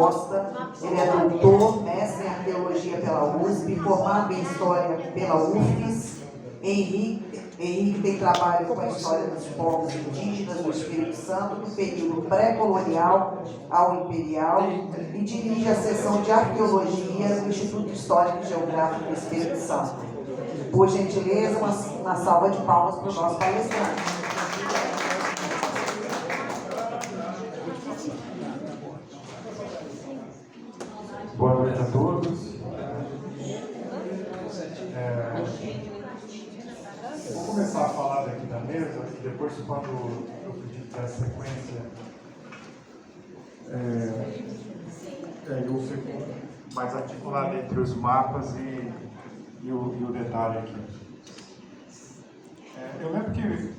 Costa, ele é doutor, mestre em arqueologia pela USP, formado em história pela UFES. Henrique tem trabalho com a história dos povos indígenas do Espírito Santo no período pré-colonial ao imperial e dirige a seção de arqueologia do Instituto Histórico e Geográfico do Espírito Santo. Por gentileza, uma salva de palmas para o nosso palestrante. Boa noite a todos. Vou começar a falar daqui da mesa e depois, quando eu pedir para a sequência, eu fico mais articulado entre os mapas e o detalhe aqui. Eu lembro que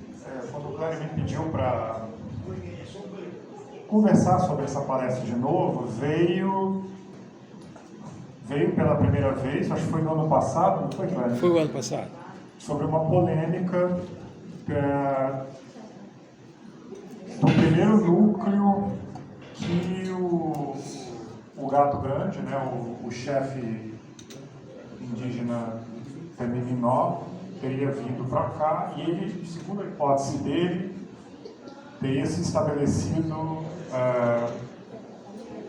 quando o Cláudio me pediu para conversar sobre essa palestra de novo, veio pela primeira vez, acho que foi no ano passado, não foi, Cláudio? Foi o ano passado. Sobre uma polêmica do primeiro núcleo que o Gato Grande, né, o chefe indígena Temiminó, teria vindo para cá e ele, segundo a hipótese dele, teria se estabelecido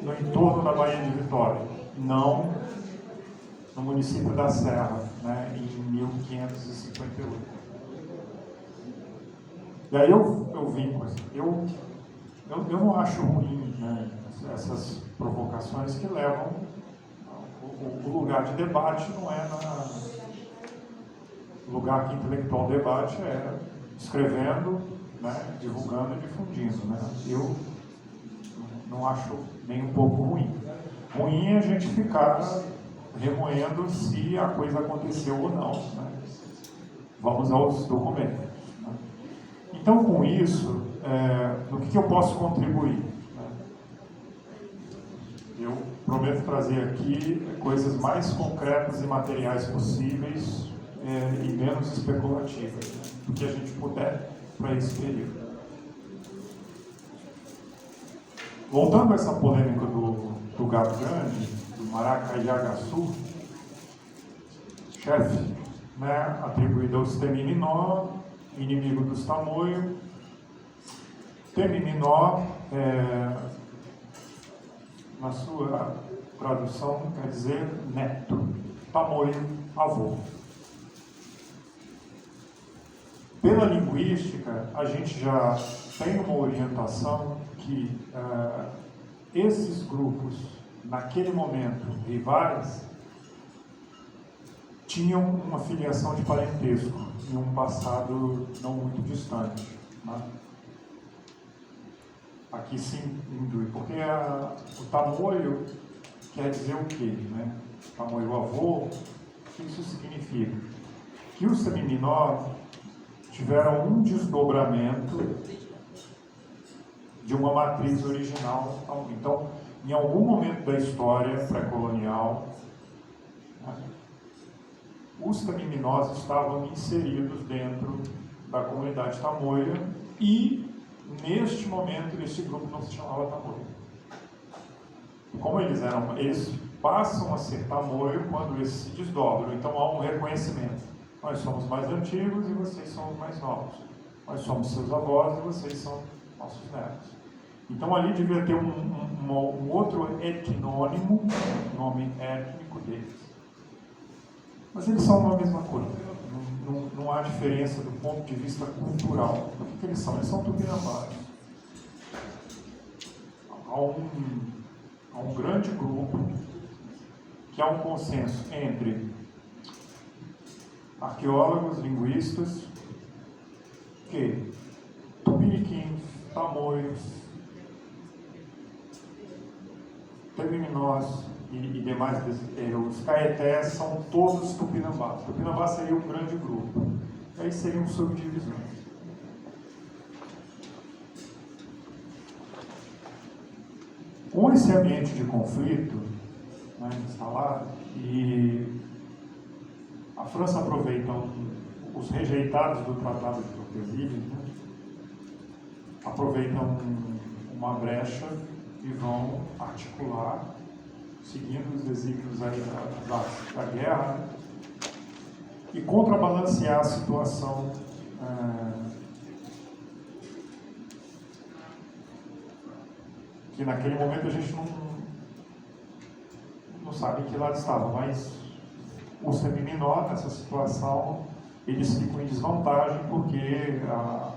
no entorno da Baía de Vitória, não no município da Serra, né, em 1558. E aí eu vim com isso. Eu não acho ruim, né, essas provocações que levam. O lugar de debate não é o lugar que intelectual debate é escrevendo, né, divulgando e difundindo, né. Eu não acho nem um pouco ruim. Ruim é a gente ficar remoendo se a coisa aconteceu ou não, né? Vamos aos documentos, né? Então, com isso, no que eu posso contribuir, né? Eu prometo trazer aqui coisas mais concretas e materiais possíveis e menos especulativas, né? Do que a gente puder para esse período. Voltando a essa polêmica do Gato Grande, do Maracaiagaçu, chefe, né, atribuído aos Temiminó, inimigo dos Tamoio. Temiminó, na sua tradução, quer dizer neto, Tamoio, avô. Pela linguística, a gente já tem uma orientação que esses grupos, naquele momento, rivais, tinham uma filiação de parentesco em um passado não muito distante, né? Aqui sim, porque o tamoio quer dizer o quê, né? Tamoio avô, o que isso significa? Que os Temiminó tiveram um desdobramento de uma matriz original. Então, em algum momento da história pré-colonial, né, os Temiminós estavam inseridos dentro da comunidade tamoia e, neste momento, esse grupo não se chamava tamoio. Como eles passam a ser tamoio quando eles se desdobram, então há um reconhecimento. Nós somos mais antigos e vocês são mais novos. Nós somos seus avós e vocês são nossos netos. Então ali devia ter um outro etnônimo, nome étnico deles. Mas eles são uma mesma coisa. Não há diferença do ponto de vista cultural. O que eles são? Eles são tupinambás. Há um grande grupo que há um consenso entre arqueólogos, linguistas, que tupiniquins, tamoios, Temiminós e demais, os caetés são todos tupinambás. Tupinambá seria um grande grupo. Aí seriam subdivisões. Com esse ambiente de conflito, né, instalado, e a França aproveita os rejeitados do Tratado de Tordesilhas, né, aproveitam uma brecha e vão articular, seguindo os desígnios aí da guerra, né? E contrabalancear a situação que naquele momento a gente não sabe em que lado estava, mas o semi-minor, nessa situação, eles ficam em desvantagem porque a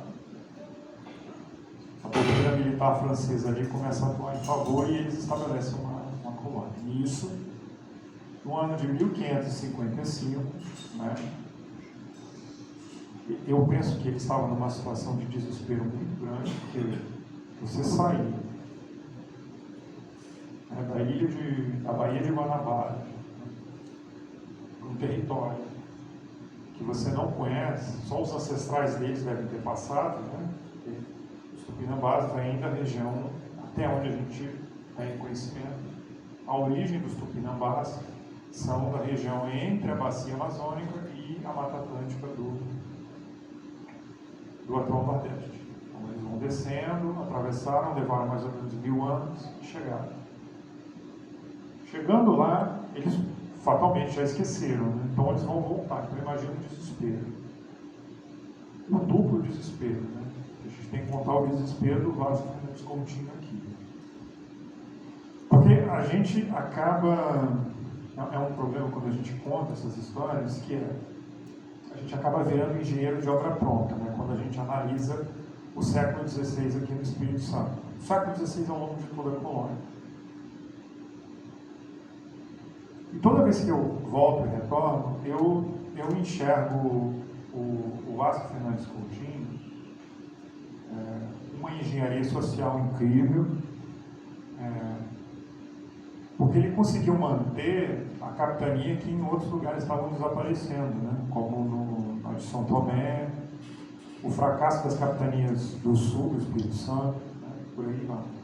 doutrina militar francesa ali começa a atuar em favor e eles estabelecem uma colônia. E isso, no ano de 1555, né, eu penso que eles estavam numa situação de desespero muito grande, porque você sair da Baía de Guanabara, um território que você não conhece, só os ancestrais deles devem ter passado, né? Os Tupinambás vêm da região, até onde a gente tem conhecimento, a origem dos Tupinambás são da região entre a Bacia Amazônica e a Mata Atlântica do atual Nordeste. Então eles vão descendo, atravessaram, levaram mais ou menos 1000 anos e chegaram. Chegando lá, eles fatalmente já esqueceram, né? Então eles vão voltar. Então imagina o desespero. O duplo desespero, né? A gente tem que contar o desespero do Vasco Fernandes Coutinho aqui. Porque a gente acaba... É um problema quando a gente conta essas histórias, que a gente acaba virando engenheiro de obra pronta, né? Quando a gente analisa o século XVI aqui no Espírito Santo. O século XVI é ao longo de toda a colônia. E toda vez que eu volto e retorno, eu enxergo o Vasco Fernandes Coutinho, uma engenharia social incrível, porque ele conseguiu manter a capitania que em outros lugares estavam desaparecendo, né? Como no de São Tomé, o fracasso das capitanias do sul do Espírito Santo, né? Por aí vai.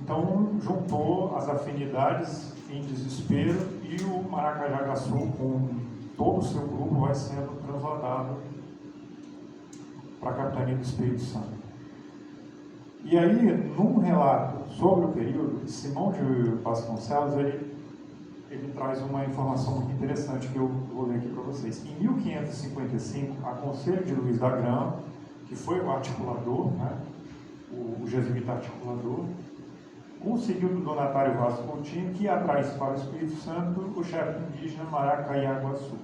Então, juntou as afinidades em desespero e o Maracajagaçu, com todo o seu grupo, vai sendo transladado para a capitania do Espírito Santo. E aí, num relato sobre o período, Simão de Vasconcelos, ele traz uma informação muito interessante que eu vou ler aqui para vocês. Em 1555, a conselho de Luiz da Grama, que foi o articulador, né, o jesuíta articulador, conseguiu do donatário Vasco Coutinho que atraísse para o Espírito Santo o chefe indígena Maracaiaguaçu,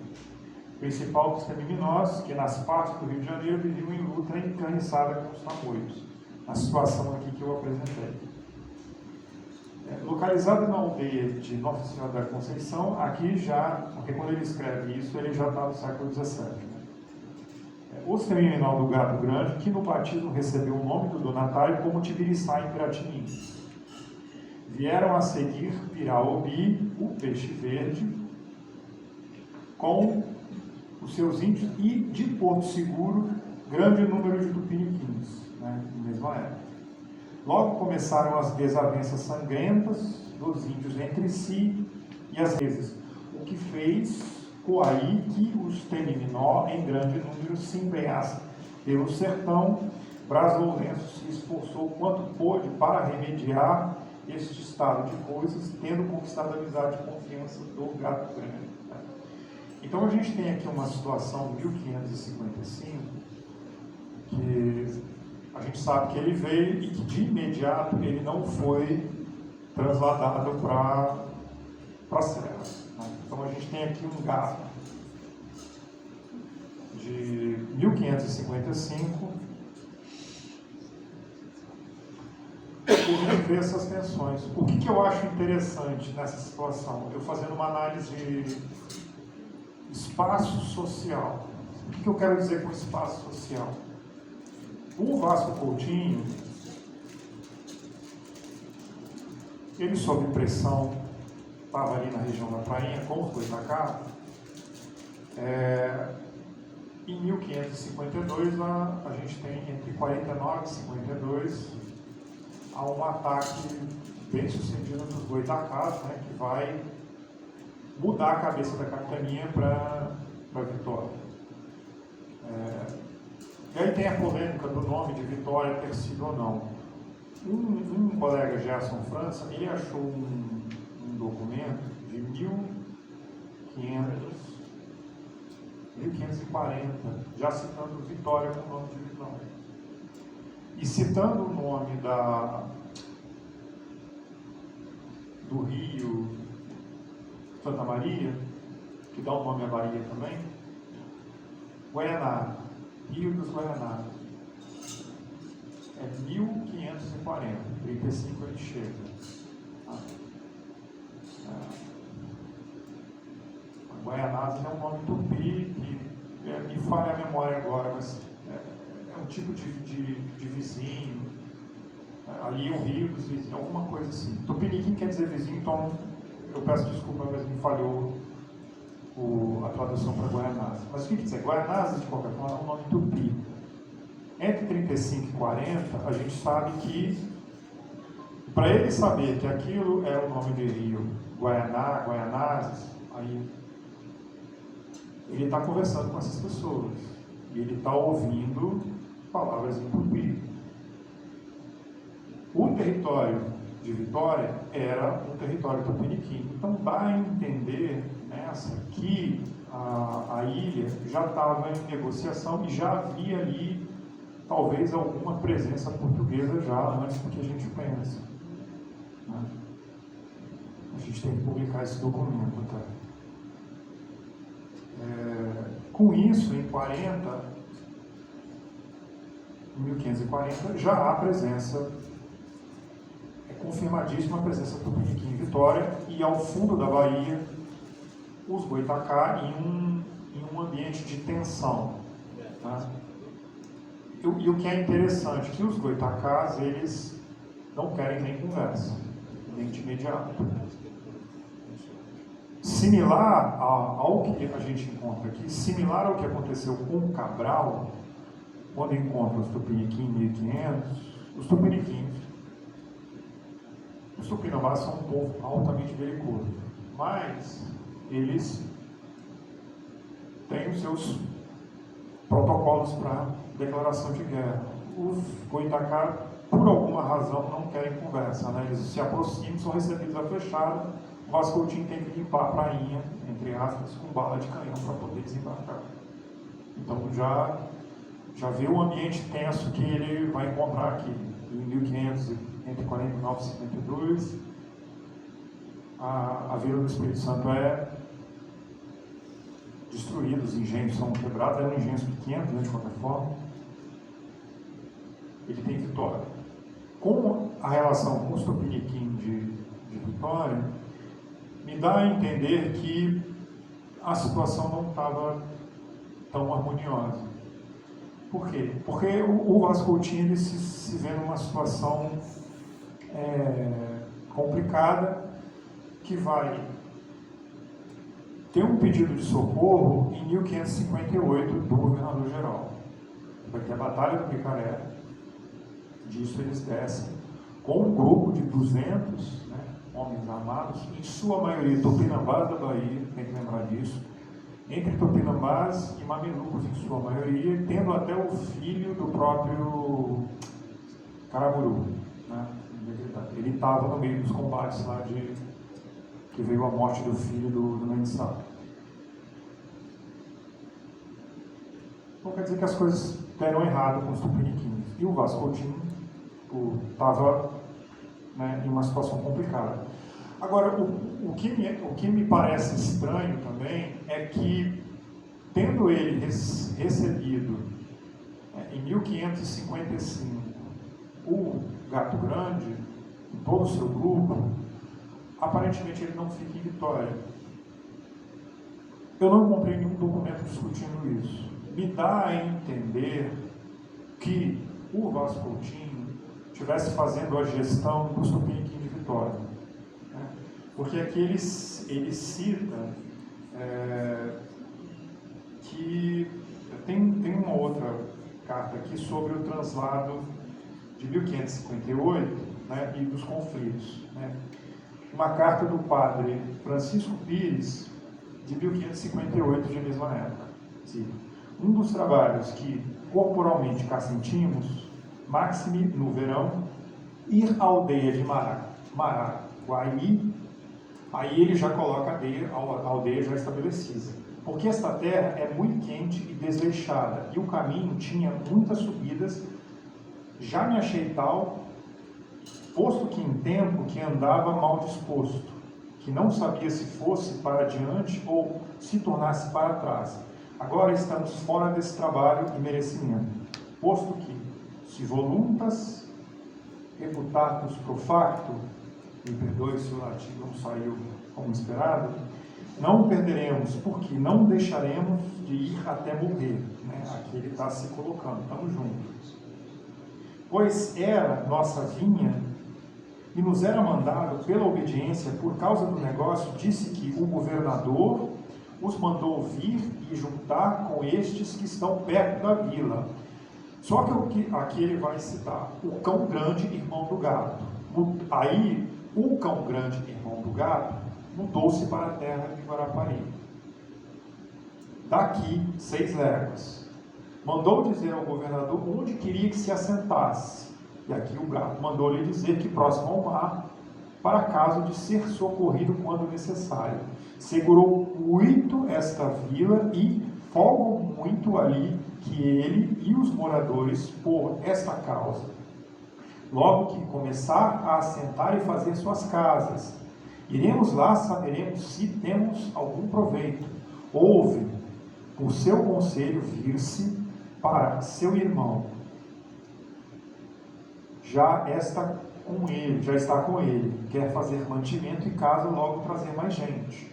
principal dos Semiminós, que nas partes do Rio de Janeiro viviam em luta encarniçada com os tamoios, na situação aqui que eu apresentei. Localizado na aldeia de Nossa Senhora da Conceição, aqui já, porque quando ele escreve isso, ele já está no século XVII. Né? O Semiminó do Gato Grande, que no batismo recebeu o nome do donatário como Tibiriçá em Piratininga. Vieram a seguir Piraobi, o Peixe Verde, com os seus índios, e de Porto Seguro, grande número de tupiniquins, né, na mesma época. Logo começaram as desavenças sangrentas dos índios entre si e às vezes, o que fez coair que os Teniminó, em grande número, se empenhassem pelo sertão. Brás Lourenço se esforçou quanto pôde para remediar este estado de coisas, tendo conquistado a amizade e confiança do Gato Grande. Então a gente tem aqui uma situação de 1555, que a gente sabe que ele veio e que de imediato ele não foi transladado para a Serra. Né? Então a gente tem aqui um gap de 1555 por ver essas tensões. O que eu acho interessante nessa situação? Eu fazendo uma análise de espaço social. O que eu quero dizer com espaço social? O Vasco Coutinho, ele sob pressão, estava ali na região da Prainha, com os Boitacá. Em 1552, a gente tem entre 49 e 52, há um ataque bem sucedido dos Boitacás, né, que vai mudar a cabeça da capitania para Vitória. E aí tem a polêmica do nome de Vitória ter sido ou não. Um colega, Gerson França, ele achou um documento de 1540, já citando Vitória com o nome de Vitória. E citando o nome do rio Santa Maria, que dá o nome à Bahia também, Guaianazes, Rio dos Guaianazes. É 1540, 35 ele chega. Guaianazes é um nome tupi, que me falha a memória agora, mas é um tipo de vizinho. Ali é o rio dos vizinhos, alguma coisa assim. Tupiniquim quer dizer vizinho, então eu peço desculpa, mas me falhou a tradução para Guaianazes. Mas o que quer dizer? Guaianazes, de qualquer forma, é um nome tupi. Entre 35 e 40, a gente sabe que, para ele saber que aquilo era o nome de rio Guaianá, Guaianazes, aí ele está conversando com essas pessoas e ele está ouvindo palavras em tupi. O território de Vitória era um território tupiniquim. Então dá a entender nessa que a ilha já estava em negociação e já havia ali talvez alguma presença portuguesa já antes do que a gente pensa. Né? A gente tem que publicar esse documento. Tá? Com isso, em 1540, já há presença, confirmadíssima a presença do tupiniquim em Vitória, e ao fundo da Bahia, os Goitacá em um ambiente de tensão. Tá? E o que é interessante, que os Goitacás, eles não querem nem conversa, nem de imediato. Similar ao que a gente encontra aqui, similar ao que aconteceu com o Cabral, quando encontra os Tupiniquim em 1500, os Tupinambás são um povo altamente belicoso, mas eles têm os seus protocolos para declaração de guerra. Os Goitacá, por alguma razão, não querem conversa, né? Eles se aproximam, são recebidos a fechada. O Vasco Coutinho tem que limpar a prainha, entre aspas, com bala de canhão para poder desembarcar. Então já vê o ambiente tenso que ele vai encontrar aqui. Em 1500, entre 49 e 52, a Vila do Espírito Santo é destruída, os engenhos são quebrados, eram engenhos pequenos, né, de qualquer forma. Ele tem Vitória. Com a relação com os Tupiniquim de Vitória, me dá a entender que a situação não estava tão harmoniosa. Por quê? Porque o Vasco Coutinho ele se vê numa situação complicada, que vai ter um pedido de socorro em 1558 do governador-geral. Vai ter a Batalha do Picaré, disso eles descem, com um grupo de 200 homens armados, em sua maioria Tupinambás da Bahia, tem que lembrar disso, entre Tupinambás e Mamelucos em sua maioria, tendo até o filho do próprio Caramuru. Né? Ele estava no meio dos combates lá que veio a morte do filho do Mendes-Sá. Então quer dizer que as coisas deram errado com os tupiniquins. E o Vasco Coutinho estava em uma situação complicada. Agora, o que me parece estranho também é que, tendo ele recebido em 1555 o Gato Grande, em todo o seu grupo, aparentemente ele não fica em Vitória. Eu não encontrei nenhum documento discutindo isso. Me dá a entender que o Vasco Coutinho estivesse fazendo a gestão dos Tupiniquim de Vitória. Né? Porque aqui ele cita que tem uma outra carta aqui sobre o translado de 1558 e dos conflitos. Né? Uma carta do padre Francisco Pires, de 1558, de mesma época. Um dos trabalhos que corporalmente cá sentimos, maxime no verão, ir à aldeia de Maraguaí, aí ele já coloca a aldeia já estabelecida. Porque esta terra é muito quente e desleixada, e o caminho tinha muitas subidas. Já me achei tal, posto que em tempo que andava mal disposto, que não sabia se fosse para adiante ou se tornasse para trás. Agora estamos fora desse trabalho e merecimento, posto que, se voluntas reputatus pro facto, me perdoe se o latim não saiu como esperado, não o perderemos, porque não deixaremos de ir até morrer. Aqui ele está se colocando, estamos juntos. Pois era nossa vinha, e nos era mandado pela obediência, por causa do negócio, disse que o governador os mandou vir e juntar com estes que estão perto da vila. Só que aqui ele vai citar o cão grande, irmão do gato. Aí, o cão grande, irmão do gato, mudou-se para a terra de Guarapari. Daqui 6 léguas. Mandou dizer ao governador onde queria que se assentasse. E aqui o gato mandou-lhe dizer que próximo ao mar, para caso de ser socorrido quando necessário. Segurou muito esta vila e folgam muito ali que ele e os moradores por esta causa. Logo que começar a assentar e fazer suas casas, iremos lá, saberemos se temos algum proveito. Houve, por seu conselho, vir-se para seu irmão. Já está com ele, quer fazer mantimento e casa logo trazer mais gente.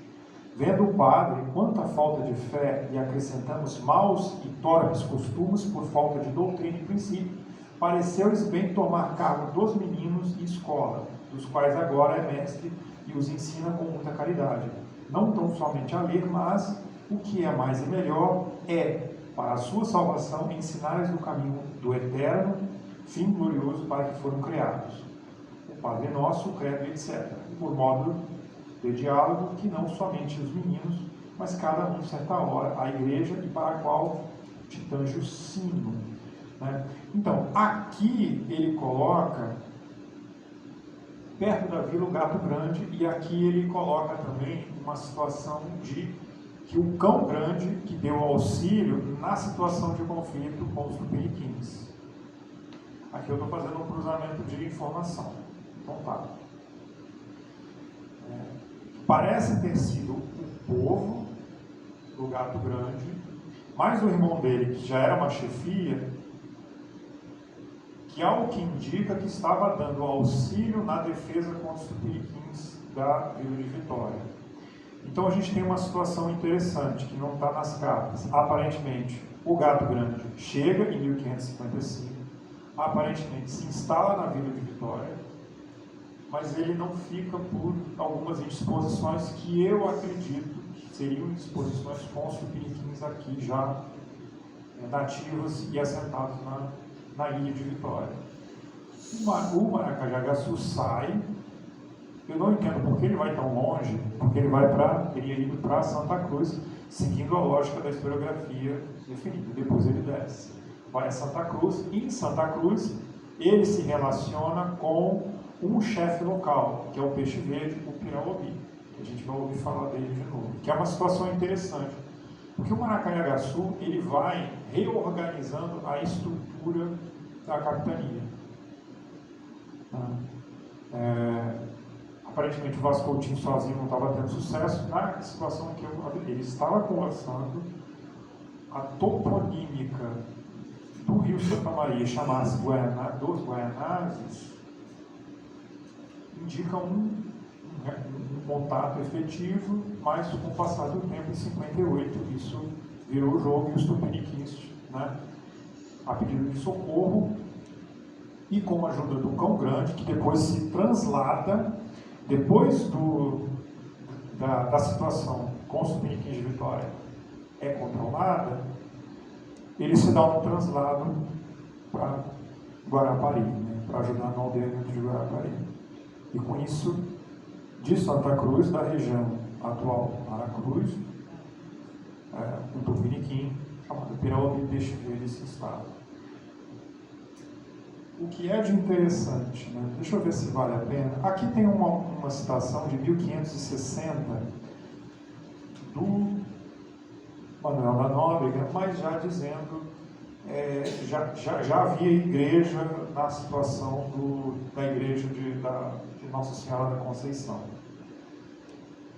Vendo o padre quanta falta de fé e acrescentamos maus e torpes costumes por falta de doutrina e princípio, pareceu-lhes bem tomar cargo dos meninos e escola, dos quais agora é mestre e os ensina com muita caridade. Não tão somente a ler, mas, o que é mais e melhor, é, para a sua salvação, ensinar-lhes o caminho do eterno, fim glorioso para que foram criados. O Padre Nosso, o Credo, etc. Por modo de diálogo que não somente os meninos, mas cada um, certa hora, a igreja e para a qual te tange o sino. Então, aqui ele coloca perto da vila o gato grande, e aqui ele coloca também uma situação de que o cão grande que deu auxílio na situação de conflito com os tupiniquins. Aqui eu estou fazendo um cruzamento de informação. Então tá. Parece ter sido o povo do gato grande, mais o irmão dele, que já era uma chefia, que ao que indica que estava dando auxílio na defesa contra os tupiniquins da Vila de Vitória. Então a gente tem uma situação interessante, que não está nas cartas. Aparentemente, o gato grande chega em 1555, aparentemente se instala na Vila de Vitória, mas ele não fica por algumas indisposições que eu acredito que seriam indisposições com os tupiniquins aqui já nativos e assentados na ilha de Vitória. O Maracajagaçu sai, eu não entendo por que ele vai tão longe, porque ele teria ido para Santa Cruz, seguindo a lógica da historiografia definida. Depois ele desce, vai a Santa Cruz, e em Santa Cruz ele se relaciona com um chefe local, que é o Peixe Verde, o Pirauobi, que a gente vai ouvir falar dele de novo, que é uma situação interessante, porque o Maracajagaçu ele vai reorganizando a estrutura da capitania. Aparentemente o Vasco Coutinho sozinho não estava tendo sucesso. Na situação que ele estava conversando, a toponímica do Rio Santa Maria, chamasse dos Guaianazes, indica um contato efetivo, mas com o passar do tempo, em 58, isso virou o jogo e os tupiniquins, a pedido de socorro, e com a ajuda do cão grande, que depois se translada, depois da situação com os tupiniquins de Vitória é controlada, ele se dá um translado para Guarapari, para ajudar no aldeamento de Guarapari. E com isso, de Santa Cruz, da região atual Aracruz, um tupiniquim chamado Pirauobi Peixe Verde se instala. o que é de interessante, né? Deixa eu ver se vale a pena. Aqui tem uma citação de 1560 do Manuel da Nóbrega, mas já dizendo, já havia igreja na situação da igreja de Nossa Senhora da Conceição,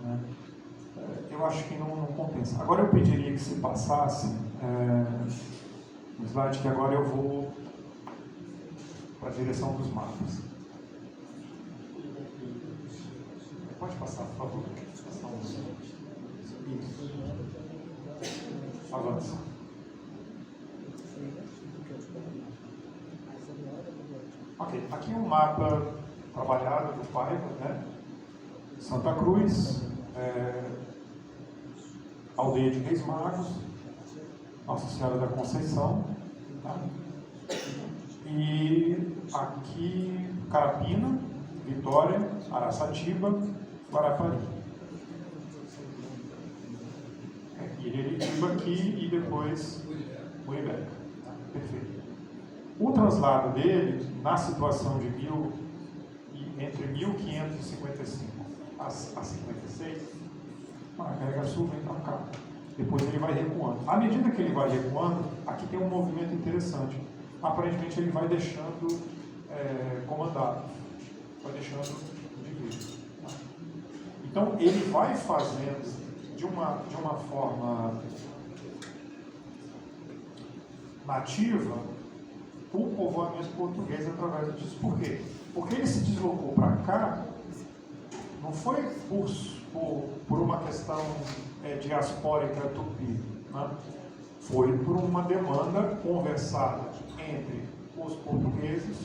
né? Eu acho que não compensa. Agora eu pediria que se passasse o slide, que agora eu vou para a direção dos mapas. Pode passar, por favor. Avança. Ok, aqui é um mapa trabalhado do Paiva, né? Santa Cruz, Aldeia de Reis Magos, Nossa Senhora da Conceição, tá? E aqui Carapina, Vitória, Araçatiba, Guarapari. Ireritiba aqui e depois Muribeca. Perfeito. O translado dele, na situação de entre 1555 a 56, Maracaiagaçu vem para cá. Depois ele vai recuando. À medida que ele vai recuando, aqui tem um movimento interessante. Aparentemente ele vai deixando comandado, vai deixando de vir. Então ele vai fazendo de uma forma nativa o povoamento português através disso. Por quê? Porque ele se deslocou para cá, não foi por uma questão diaspórica tupi, né? Foi por uma demanda conversada entre os portugueses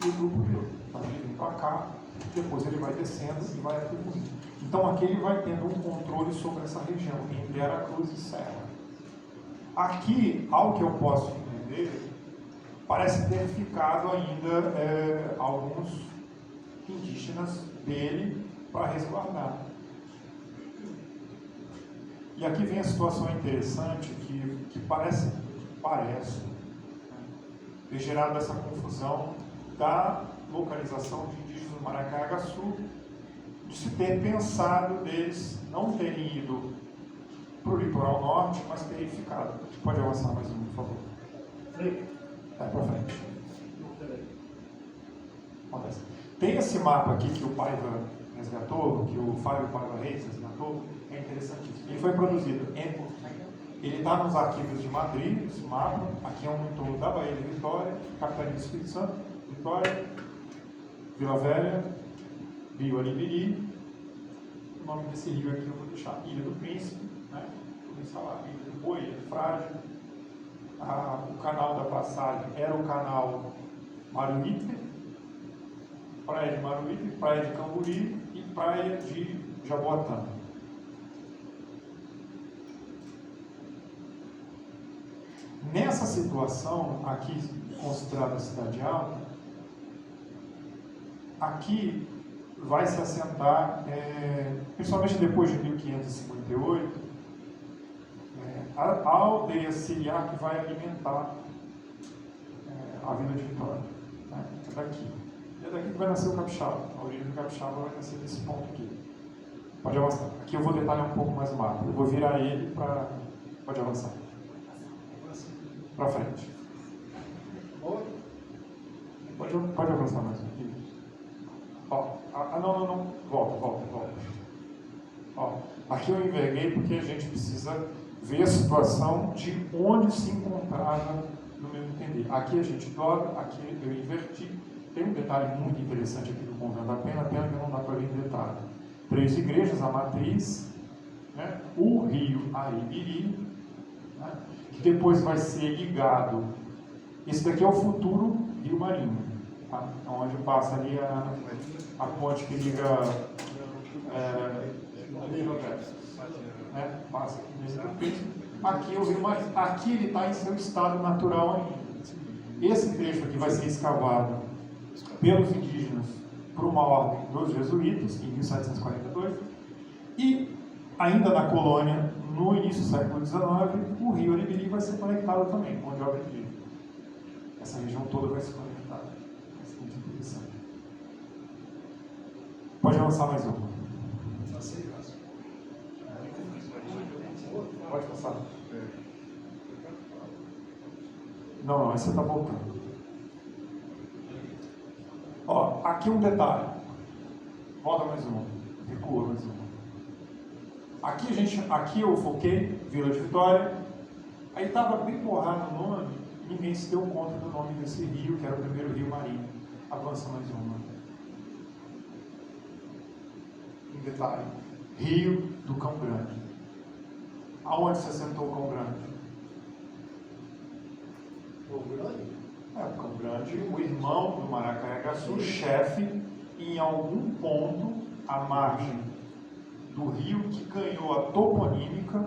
e o grupo dele. Então ele vem para cá, depois ele vai descendo e vai atribuindo. Então aqui ele vai tendo um controle sobre essa região, entre Aracruz e Serra. Aqui, ao que eu posso entender, parece ter ficado ainda alguns indígenas dele para resguardar. E aqui vem a situação interessante que parece ter gerado essa confusão da localização de indígenas do Maracaiagaçu, de se ter pensado deles não terem ido para o litoral norte, mas terem ficado. Pode avançar mais um, por favor. Para frente. Tem esse mapa aqui que o Paiva resgatou, que o Fábio Paiva Reis resgatou, é interessantíssimo. Ele foi produzido ele está nos arquivos de Madrid, esse mapa. Aqui é um entorno da Baía de Vitória, Capitania do Espírito Santo, Vitória, Vila Velha, Rio Aribiri. O nome desse rio aqui eu vou deixar Ilha do Príncipe, né? Ilha do Boi, Ilha do Frágil. O canal da passagem era o canal Maruípe, Praia de Maruípe, Praia de Camburi e Praia de Jaboatão. Nessa situação, aqui considerada a Cidade Alta, aqui vai se assentar, principalmente depois de 1558, a aldeia Siriá que vai alimentar a Vila de Vitória. Né? É daqui. E é daqui que vai nascer o Capixaba. A origem do Capixaba vai nascer desse ponto aqui. Pode avançar. Aqui eu vou detalhar um pouco mais o mapa. Eu vou virar ele para... Pode avançar. Para frente. Pode avançar mais um pouquinho. Não. Volta. Aqui eu enverguei porque a gente precisa ver a situação de onde se encontrava, no meu entender. Aqui a gente dobra, aqui eu inverti. Tem um detalhe muito interessante aqui do Convento da Pena, pena que não dá para ver em detalhe. 3 igrejas, a matriz, né? O rio Aribiri, né? Que depois vai ser ligado. Esse daqui é o futuro Rio Marinho, tá? Onde passa ali a ponte que liga passa aqui nesse Príncipe. Aqui é o Rio Marinho. Aqui ele está em seu estado natural ainda. Esse trecho aqui vai ser escavado pelos indígenas por uma ordem dos jesuítas em 1742 e ainda na colônia, no início do século XIX, o rio Aribiri vai ser conectado também com a obra de Essa região toda vai ser conectada. Pode lançar mais uma. Pode passar. Não, essa está voltando. Ó, aqui um detalhe. Volta mais uma. Recua mais uma. Aqui eu foquei, Vila de Vitória. Aí estava bem borrado o nome, e ninguém se deu conta do nome desse rio, que era o primeiro rio marinho. Avança mais uma. Um detalhe. Rio do Cão Grande. Aonde se assentou o Cão Grande? Cão Grande? O Cão Grande, o irmão do Maracaiagaçu, chefe, em algum ponto, à margem do rio que ganhou a toponímica,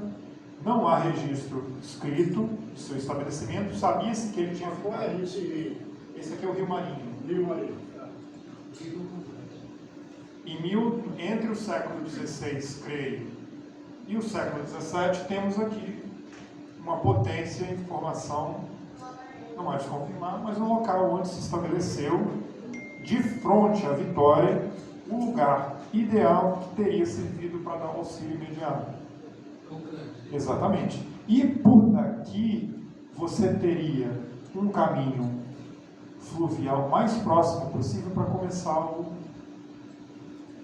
não há registro escrito de seu estabelecimento, sabia-se que ele tinha Qual é ficado. esse rio? Esse aqui é o Rio Marinho. Rio Marinho. Entre o século XVI, creio, e o século XVII, temos aqui uma potência em formação, não há de confirmar, mas um local onde se estabeleceu, de frente à Vitória, o lugar ideal que teria servido para dar auxílio imediato. Exatamente. E por daqui você teria um caminho fluvial mais próximo possível para começar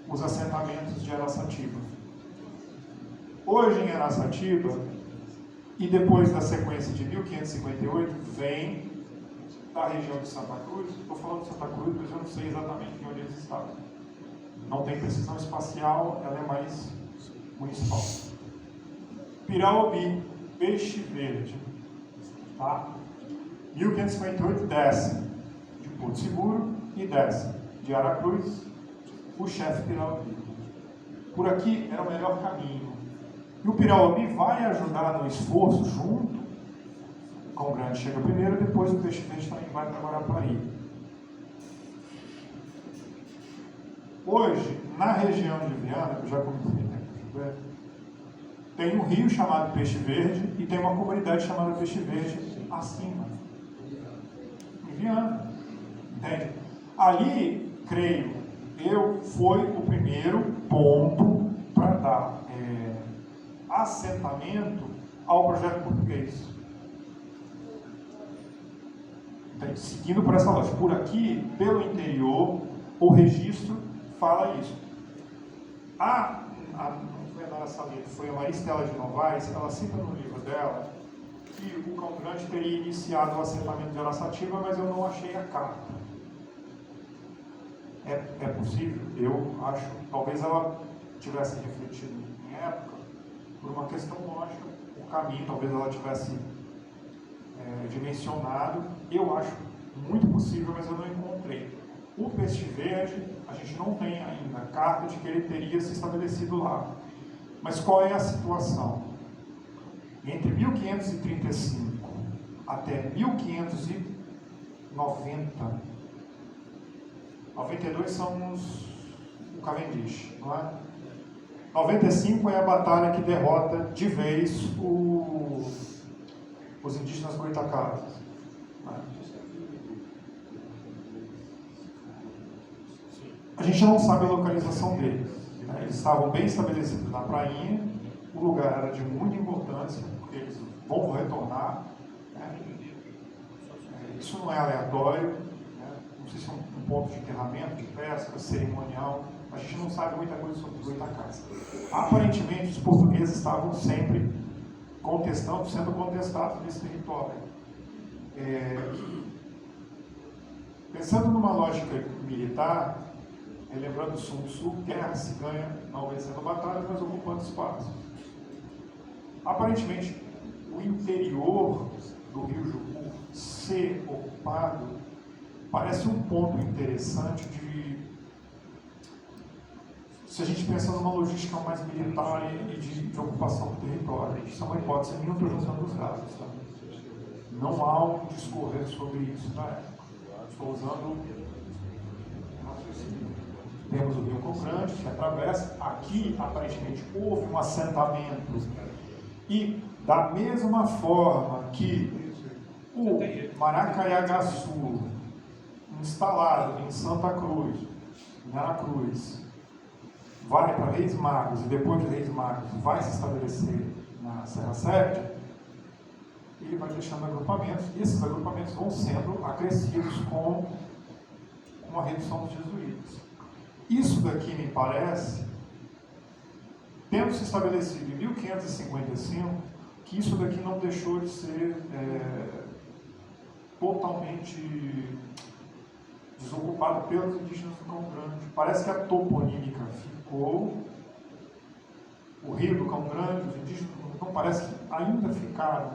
os assentamentos de Araçatiba. Hoje em Araçatiba, e depois da sequência de 1558, vem da região de Santa Cruz. Estou falando de Santa Cruz, mas eu não sei exatamente onde eles estavam. Não tem precisão espacial, ela é mais municipal. Piraúbi, Peixe Verde, tá? 1558 desce de Porto Seguro e desce de Aracruz o chefe Piraúbi. Por aqui era o melhor caminho. E o Piraúbi vai ajudar no esforço junto. O Cão Grande chega primeiro, depois o Peixe Verde também vai para Guarapari. Hoje, na região de Viana, que eu já comentei, né? Tem um rio chamado Peixe Verde e tem uma comunidade chamada Peixe Verde acima. Em Viana. Entende? Ali, creio, foi o primeiro ponto para dar assentamento ao projeto português. Entende? Seguindo por essa lógica. Por aqui, pelo interior, o registro fala isso. Foi a Maristela de Novaes, ela cita no livro dela que o Cão Grande teria iniciado o assentamento de Araçatiba, mas eu não achei a carta. É possível? Eu acho. Talvez ela tivesse refletido em época, por uma questão lógica, o caminho, talvez ela tivesse dimensionado. Eu acho muito possível, mas eu não encontrei. O Peixe Verde, a gente não tem ainda a carta de que ele teria se estabelecido lá. Mas qual é a situação? Entre 1535 até 1590, 92 são o Cavendish, não é? 95 é a batalha que derrota de vez os indígenas goitacazes. A gente não sabe a localização deles. Eles estavam bem estabelecidos na prainha, o lugar era de muita importância, porque eles vão retornar. Isso não é aleatório, né? Não sei se é um ponto de enterramento, de pesca, cerimonial. A gente não sabe muita coisa sobre os goitacás. Aparentemente, os portugueses estavam sempre sendo contestados nesse território. Pensando numa lógica militar, lembrando Sun Tzu, guerra se ganha não vencendo batalhas, mas ocupando espaço. Aparentemente, o interior do Rio Jucu ser ocupado parece um ponto interessante se a gente pensa numa logística mais militar e de ocupação do território. Isso é uma hipótese minha, eu estou juntando os dados. Tá? Não há um discorrer sobre isso na época. Estou usando raciocínio. Temos o Rio Cão Grande, que atravessa. Aqui, aparentemente, houve um assentamento. E, da mesma forma que o Maracaiagaçu, instalado em Santa Cruz, em Aracruz, vai para Reis Magos e depois de Reis Magos vai se estabelecer na Serra Sépia, ele vai deixando agrupamentos, e esses agrupamentos vão sendo acrescidos com a redução dos jesuítas. Isso daqui me parece, tendo se estabelecido em 1555, que isso daqui não deixou de ser totalmente desocupado pelos indígenas do Cão Grande. Parece que a toponímica ficou, o rio do Cão Grande, os indígenas do Cão Grande, então parece que ainda ficaram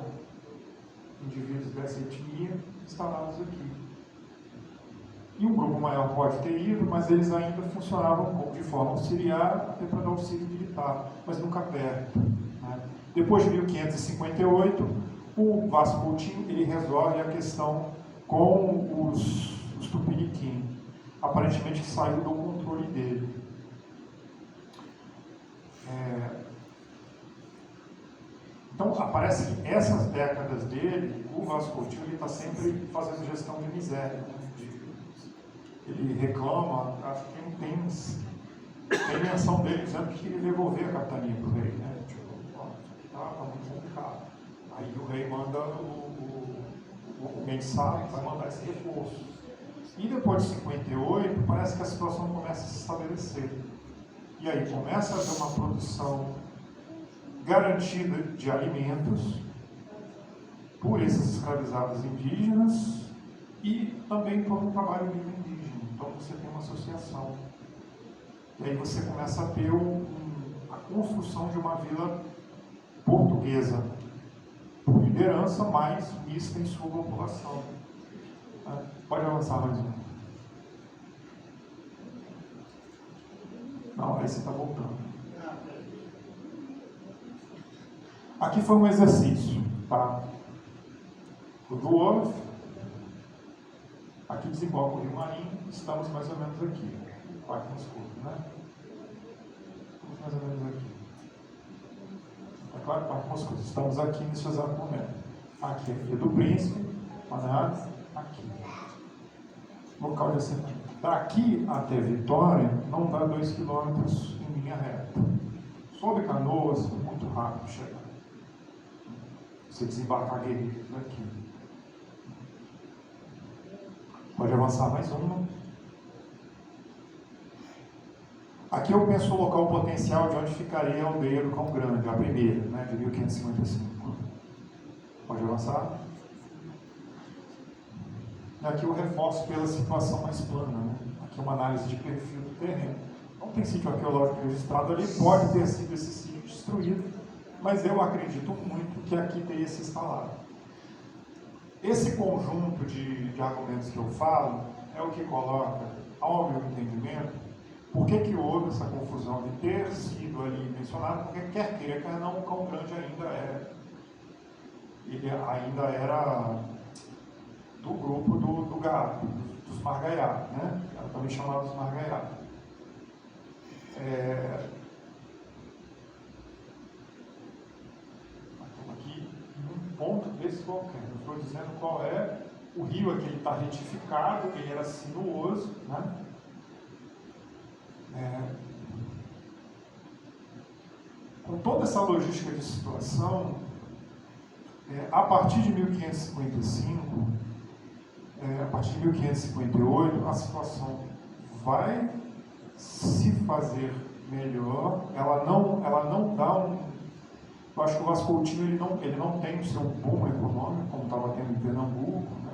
indivíduos dessa etnia instalados aqui. E um grupo maior pode ter ido, mas eles ainda funcionavam de forma auxiliar, até para dar auxílio militar, mas nunca perto. Né? Depois de 1558, o Vasco Coutinho ele resolve a questão com os Tupiniquim, aparentemente que saiu do controle dele. Então, aparece que essas décadas dele, o Vasco Coutinho está sempre fazendo gestão de miséria. Né? Ele reclama, acho que tem menção dele dizendo que queria devolver a capitania para o rei. Né? Tipo, tá muito complicado. Aí o rei manda o mensal vai mandar esse reforço. E depois de 58, parece que a situação começa a se estabelecer. E aí começa a haver uma produção garantida de alimentos por esses escravizados indígenas e também por um trabalho livre indígena. Então você tem uma associação. E aí você começa a ter a construção de uma vila portuguesa, por liderança, mais mista em sua população. Pode avançar mais um. Não, aí você está voltando. Aqui foi um exercício, tá? O do Wolf, aqui desemboca o Rio Marinho, estamos mais ou menos aqui, Parque Moscoso, né? Estamos mais ou menos aqui. É claro, Parque Moscoso, estamos aqui nesse exato momento. Aqui é a Ilha do Príncipe, Manaus, aqui. Local de assentamento. Daqui até Vitória, não dá 2 quilômetros em linha reta. Sob Canoas, muito rápido chegar. Você desembarcar Guerreiros aqui. Pode avançar mais uma. Aqui eu penso o local potencial de onde ficaria a aldeia do Cão Grande, a primeira, né, de 1555. Pode avançar. E aqui eu reforço pela situação mais plana. Né? Aqui é uma análise de perfil do terreno. Não tem sítio arqueológico registrado ali, pode ter sido esse sítio destruído, mas eu acredito muito que aqui teria se instalado. Esse conjunto de argumentos que eu falo é o que coloca, ao meu entendimento, por que houve essa confusão de ter sido ali mencionado, porque quer queira, quer não, o Cão Grande ainda era do grupo do gado, dos Margaiá, né? Era também chamado dos Margaiá. Aqui, um ponto desse qualquer. Eu estou dizendo qual é o rio aqui, ele está retificado, ele era sinuoso, né? Com toda essa logística de situação, a partir de 1555, a partir de 1558, a situação vai se fazer melhor. Ela não dá eu acho que o Vasco Coutinho ele não tem o seu boom econômico, como estava tendo em Pernambuco, né?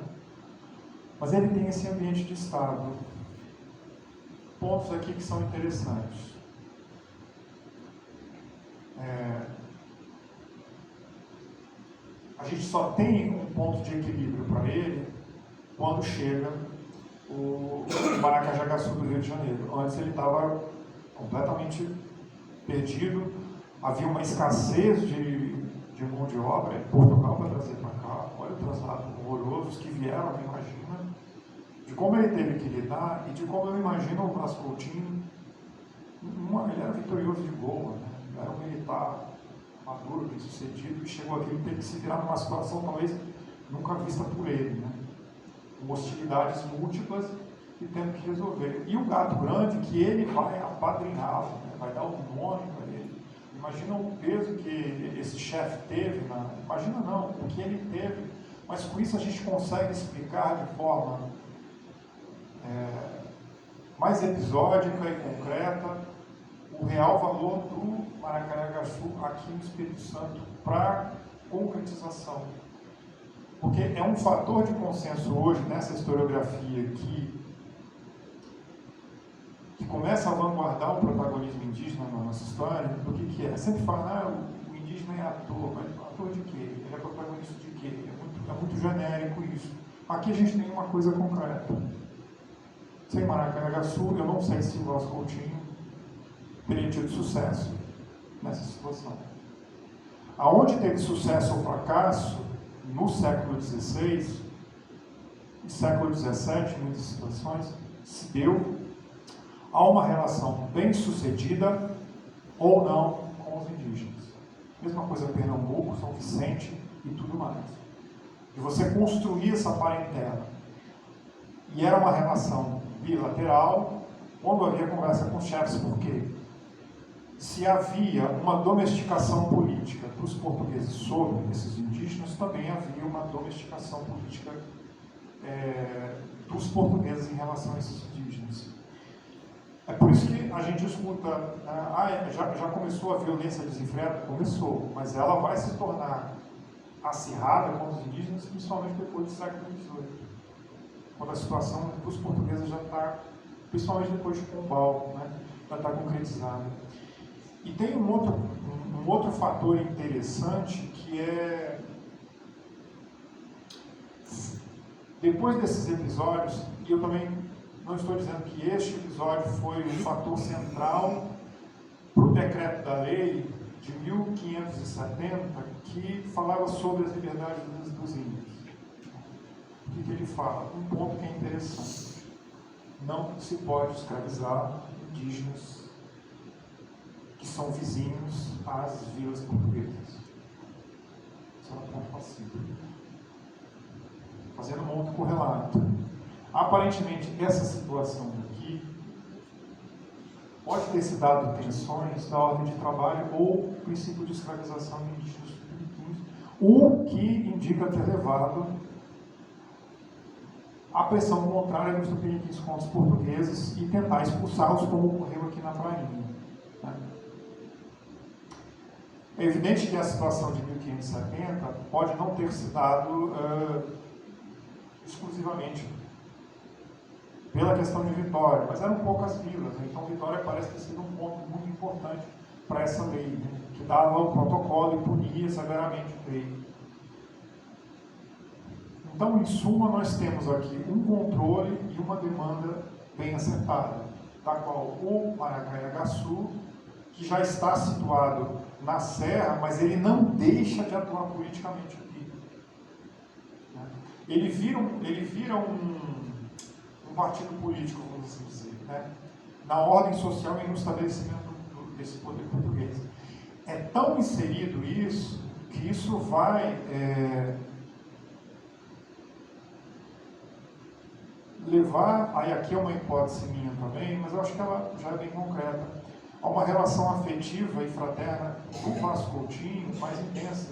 Mas ele tem esse ambiente de Estado. Pontos aqui que são interessantes. A gente só tem um ponto de equilíbrio para ele quando chega o Maracajagaçu do Rio de Janeiro. Antes ele estava completamente perdido, havia uma escassez de mão de obra em Portugal para trazer para cá. Olha o traslado horroroso, os que vieram, imagina, de como ele teve que lidar e de como eu imagino o Vasco Coutinho. Ele era vitorioso de boa, né? Era um militar maduro, bem sucedido, e chegou aqui e teve que se virar numa situação talvez nunca vista por ele, né? Com hostilidades múltiplas e tendo que resolver. E o gato grande, que ele vai apadrinhá-lo, né? Vai dar o nome para ele. Imagina o peso que esse chefe teve, imagina não, o que ele teve, mas com isso a gente consegue explicar de forma mais episódica e concreta o real valor do Maracaiagaçu aqui no Espírito Santo para concretização. Porque é um fator de consenso hoje nessa historiografia que começa a vanguardar o protagonismo indígena na nossa história, do que é. Sempre fala, o indígena é ator, mas ator de quê? Ele é protagonista de quê? É muito genérico isso. Aqui a gente tem uma coisa concreta. Sem Maracaiagaçu, eu não sei se o Vasco Coutinho teria tido sucesso nessa situação. Aonde teve sucesso ou fracasso, no século XVI e século XVII, em muitas situações, se deu a uma relação bem-sucedida ou não com os indígenas. Mesma coisa Pernambuco, São Vicente e tudo mais. De você construir essa parentela. E era uma relação bilateral, quando havia conversa com os chefes, porque se havia uma domesticação política para os portugueses sobre esses indígenas, também havia uma domesticação política dos portugueses em relação a esses indígenas. É por isso que a gente escuta, já começou a violência desenfreada? Começou, mas ela vai se tornar acirrada com os indígenas, principalmente depois do século XVIII, quando a situação dos portugueses já está, principalmente depois de Pombal, né, já está concretizada. E tem um outro fator interessante que é, depois desses episódios, e eu também não estou dizendo que este episódio foi o fator central para o decreto da lei de 1570, que falava sobre as liberdades dos índios. O que ele fala? Um ponto que é interessante. Não se pode escravizar indígenas que são vizinhos às vilas portuguesas. Isso é um ponto passivo. Fazendo um outro correlato. Aparentemente, essa situação aqui pode ter se dado tensões da ordem de trabalho ou princípio de escravização de indígenas tupiniquins, o que indica ter levado à pressão contrária dos tupiniquins contra os portugueses e tentar expulsá-los, como ocorreu aqui na Prainha. Né? É evidente que a situação de 1570 pode não ter se dado exclusivamente pela questão de Vitória, mas eram poucas vilas, né? Então Vitória parece ter sido um ponto muito importante para essa lei, né? Que dava o protocolo e punia severamente o rei. Então, em suma, nós temos aqui um controle e uma demanda bem acertada, da qual o Maracaiagaçu, que já está situado na Serra, mas ele não deixa de atuar politicamente aqui. Ele vira um partido político, vamos assim dizer, né? Na ordem social e no estabelecimento desse poder português. É tão inserido isso, que isso vai levar, aí aqui é uma hipótese minha também, mas eu acho que ela já é bem concreta, a uma relação afetiva e fraterna do Vasco Coutinho mais intensa,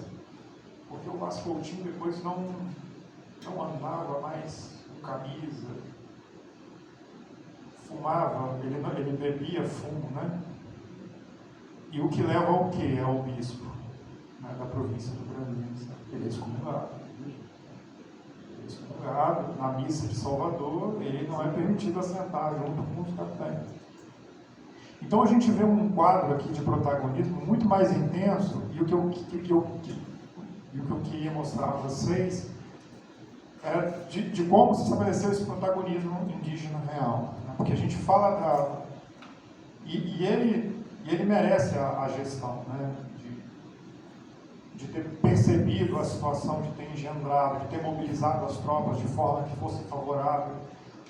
porque o Vasco Coutinho depois não andava mais com camisa, fumava, ele bebia fumo, né? E o que leva ao quê? Ao bispo, né, da província do Brandões. Ele é excomungado. Na missa de Salvador, ele não é permitido assentar junto com os capitães. Então a gente vê um quadro aqui de protagonismo muito mais intenso, e o que eu queria mostrar a vocês era de como se estabeleceu esse protagonismo indígena real. Né? Porque a gente fala e ele merece a gestão, né? De ter percebido a situação, de ter engendrado, de ter mobilizado as tropas de forma que fosse favorável,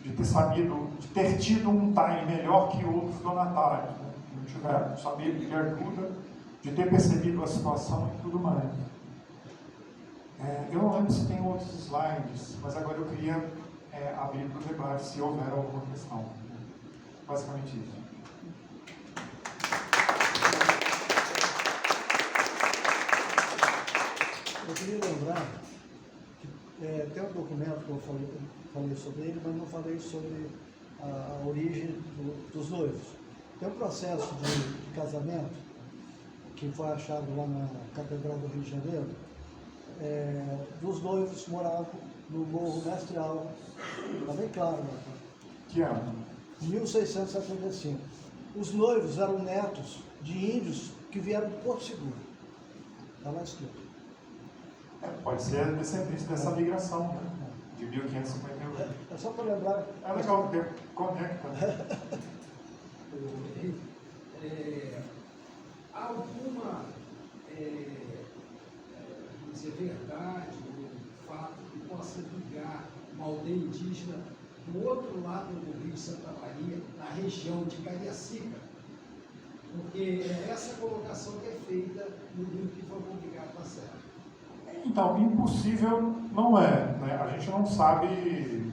de ter sabido, de ter tido um time melhor que outros donatários, né? Que não tiveram, saber pedir ajuda, de ter percebido a situação e tudo mais. Eu não lembro se tem outros slides, mas agora eu queria abrir para o debate se houver alguma questão. Basicamente isso. Eu queria lembrar que tem um documento que eu falei sobre ele, mas não falei sobre a origem dos noivos. Tem um processo de casamento que foi achado lá na Catedral do Rio de Janeiro, dos noivos moravam no Morro Mestre Alves, está bem claro, né? Que ano? 1675. Os noivos eram netos de índios que vieram de Porto Seguro. Está lá escrito. Pode ser descendente dessa migração, né? De 1551. É só para lembrar. É legal, porque conecta. Há alguma dizer, verdade ou fato que possa ligar uma aldeia indígena do outro lado do Rio Santa Maria, na região de Cariacica? Porque é essa colocação que é feita no livro que foi publicado na Serra. Então, impossível não é, né? A gente não sabe,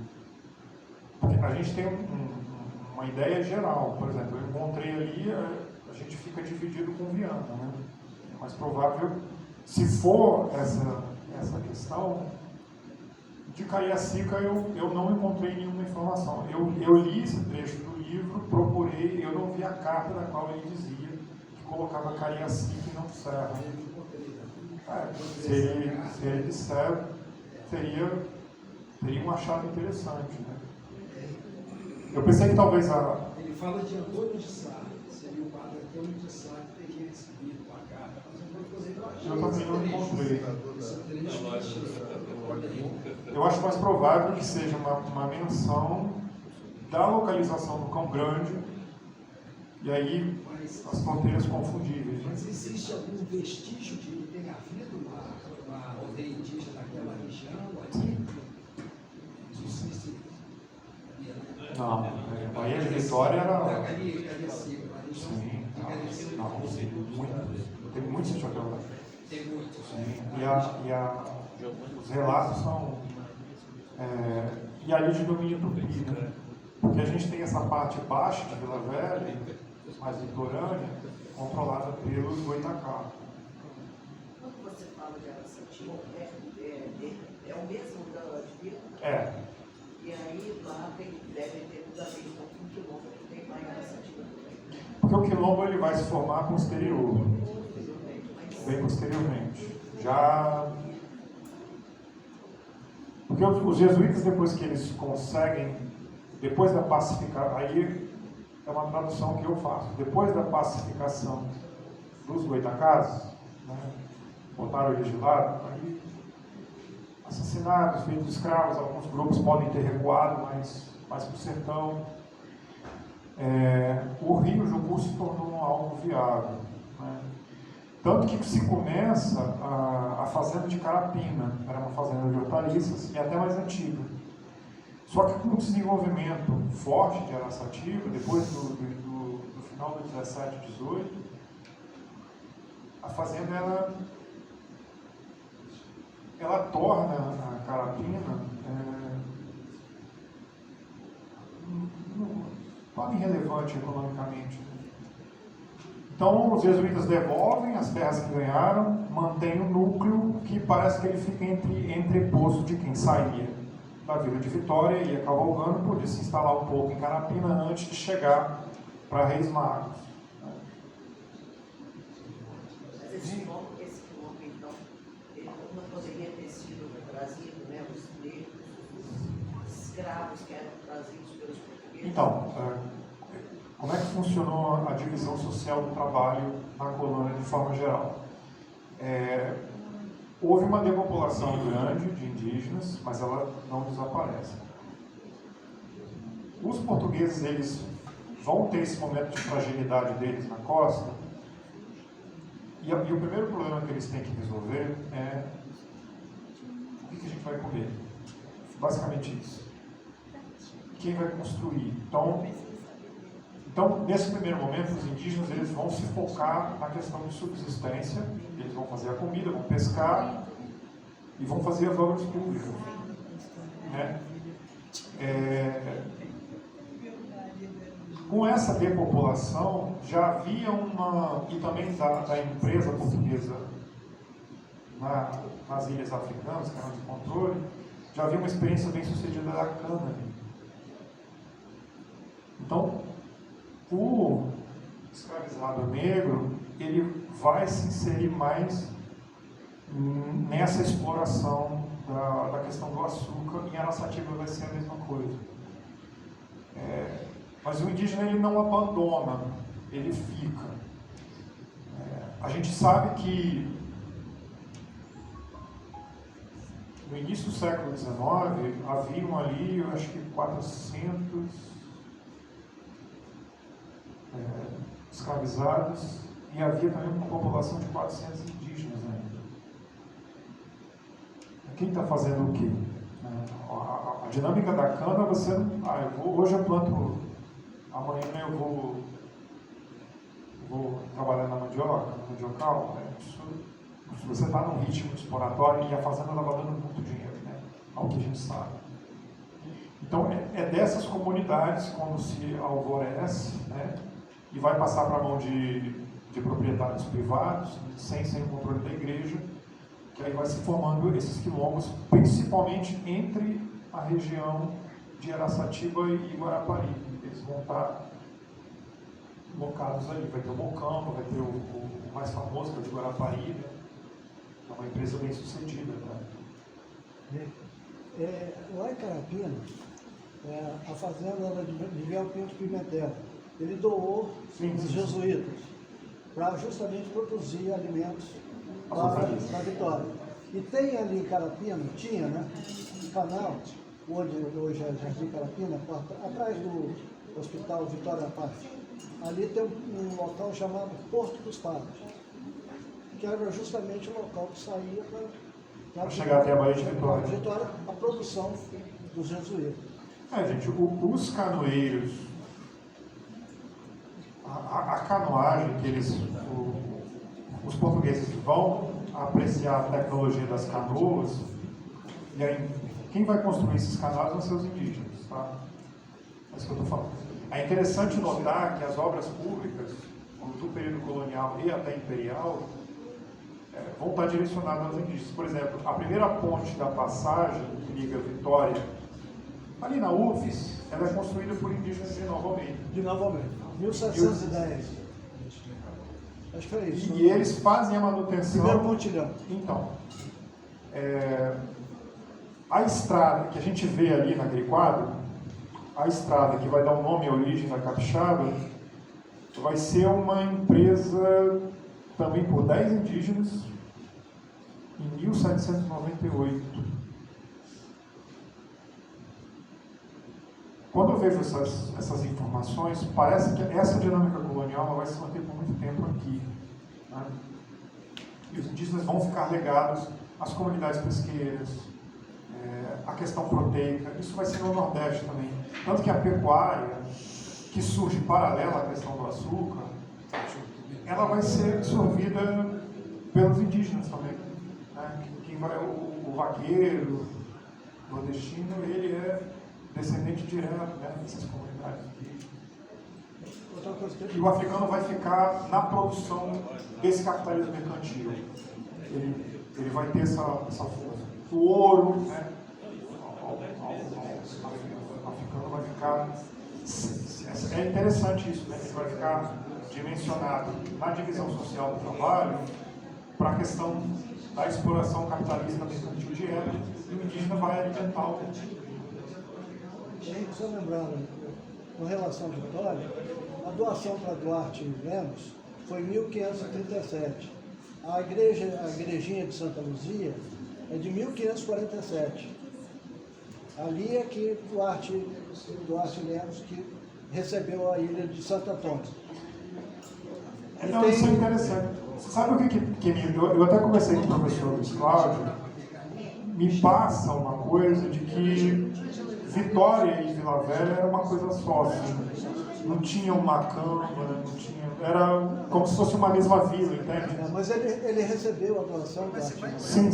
porque a gente tem uma ideia geral. Por exemplo, eu encontrei ali, a gente fica dividido com Viana, né? É mais provável, se for essa questão, de Cariacica eu não encontrei nenhuma informação. Eu li esse trecho do livro, procurei, eu não vi a carta da qual ele dizia que colocava Cariacica e não Serra. Se ele disser, teria um achado interessante, né? Eu pensei que talvez Ele fala de Antônio de Sá, seria o padre Antônio de Sá que teria recebido a carta, mas eu também não encontrei. Esse Eu acho mais provável que seja uma menção da localização do Cão Grande, e aí as fronteiras confundíveis. Mas existe algum vestígio de ter havido uma aldeia indígena naquela região ali? Existe? Não, Bahia de Vitória era... Cariacica, a região Sim, de Cariacica. não, tem muitos sítio aquela. Tem muitos. Sim, os relatos são... e ali de domínio tupi, né? Porque a gente tem essa parte baixa de Vila Velha, mais litorânea, controlada pelos Goitacá. Quando você fala de Araçatiba, é o mesmo da de Vila? É. E aí lá deve ter mudamento um quilômetro que tem lá em Araçatiba também. Porque o quilombo ele vai se formar posterior, bem posteriormente. Porque os jesuítas, depois que eles conseguem, depois da pacificação, aí é uma tradução que eu faço, depois da pacificação dos Goitacás, né, botaram eles de lado, aí assassinados, feitos escravos, alguns grupos podem ter recuado mais para o sertão. O rio Jucu se tornou algo viável, né? Tanto que se começa a fazenda de Carapina, era uma fazenda de hortaliças e até mais antiga. Só que com o desenvolvimento forte de Araçatiba, depois do final do 17 e 18, a fazenda ela torna a Carapina quase irrelevante economicamente. Então, os jesuítas devolvem as terras que ganharam, mantêm o núcleo que parece que ele fica entreposto de quem saía da Vila de Vitória e ia cavalgando, podia se instalar um pouco em Carapina antes de chegar para Reis Magos. Mas esse quilombo, então, ele não poderia ter sido trazido, né, os negros, os escravos que eram trazidos pelos portugueses? Então, como é que funcionou a divisão social do trabalho na colônia de forma geral? Houve uma depopulação grande de indígenas, mas ela não desaparece. Os portugueses, eles vão ter esse momento de fragilidade deles na costa, e o primeiro problema que eles têm que resolver é o que a gente vai comer. Basicamente isso. Quem vai construir? Então, nesse primeiro momento, os indígenas eles vão se focar na questão de subsistência, eles vão fazer a comida, vão pescar e vão fazer as obras públicas, né? Com essa depopulação, já havia uma, e também da empresa portuguesa nas ilhas africanas, que eram de controle, já havia uma experiência bem sucedida da cana. Então, o escravizado negro, ele vai se inserir mais nessa exploração da questão do açúcar, e em Araçatiba vai ser a mesma coisa. Mas o indígena, ele não abandona, ele fica. A gente sabe que no início do século XIX haviam ali, eu acho que 400 escravizados, e havia também uma população de 400 indígenas ainda. Quem está fazendo o quê? A dinâmica da cana, você hoje eu planto, amanhã eu vou trabalhar na mandioca, no mandiocal. Se você está num ritmo exploratório, e a fazenda estava dando muito dinheiro, né? Ao que a gente sabe. Então, é dessas comunidades, quando se alvorece, né? E vai passar para a mão de proprietários privados, sem o controle da igreja, que aí vai se formando esses quilombos, principalmente entre a região de Araçatiba e Guarapari. Eles vão estar locados ali. Vai ter o Mocambo, vai ter o mais famoso, que é o de Guarapari, né? É uma empresa bem sucedida. Tá? Lá em Carapina, a fazenda era de Miguel Pinto Pimentel. Ele doou os jesuítas para justamente produzir alimentos para a Vitória. E tem ali em Carapina, tinha, né, um canal, onde hoje é Jardim Carapina, atrás do Hospital Vitória Paz. Ali tem um local chamado Porto dos Padres, que era justamente o local que saía para chegar até a Baía de Vitória. A produção dos jesuítas. Gente, os canoeiros, a canoagem que os portugueses vão apreciar a tecnologia das canoas, e aí quem vai construir esses canais vão ser os indígenas, tá? É isso que eu estou falando. É interessante notar que as obras públicas do período colonial e até imperial vão estar direcionadas aos indígenas. Por exemplo, a primeira ponte da passagem que liga Vitória, ali na UFES, ela é construída por indígenas de Nova Almeida. De Nova Almeida, 1710. Acho que foi isso. E eles fazem a manutenção. Primeiro pontilhão. Então, a estrada que a gente vê ali naquele quadro, a estrada que vai dar o nome e origem da Capixaba, vai ser uma empresa também por 10 indígenas em 1798. Quando eu vejo essas informações, parece que essa dinâmica colonial ela vai se manter por muito tempo aqui. Né? E os indígenas vão ficar ligados às comunidades pesqueiras, à questão proteica. Isso vai ser no Nordeste também. Tanto que a pecuária, que surge paralela à questão do açúcar, ela vai ser absorvida pelos indígenas também. Né? Quem vai, o vaqueiro nordestino, ele é descendente direto, né, dessas comunidades aqui. E o africano vai ficar na produção desse capitalismo mercantil. Ele vai ter essa força. O ouro, né, o africano vai ficar... É interessante isso, né? Ele vai ficar dimensionado na divisão social do trabalho para a questão da exploração capitalista mercantil direto, e o indígena vai alimentar o Se eu lembrar, com relação à Vitória, a doação para Duarte Lemos foi em 1537. A igrejinha de Santa Luzia é de 1547. Ali é que Duarte Lemos que recebeu a ilha de Santo Antônio. Então, isso é interessante. Sabe o que eu até conversei com o professor Luiz Cláudio, me passa uma coisa de que Vitória e Vila Velha era uma coisa só, assim. Não tinha uma câmara, não tinha... Era como se fosse uma mesma vila, entende? Mas ele recebeu a doação da Sim.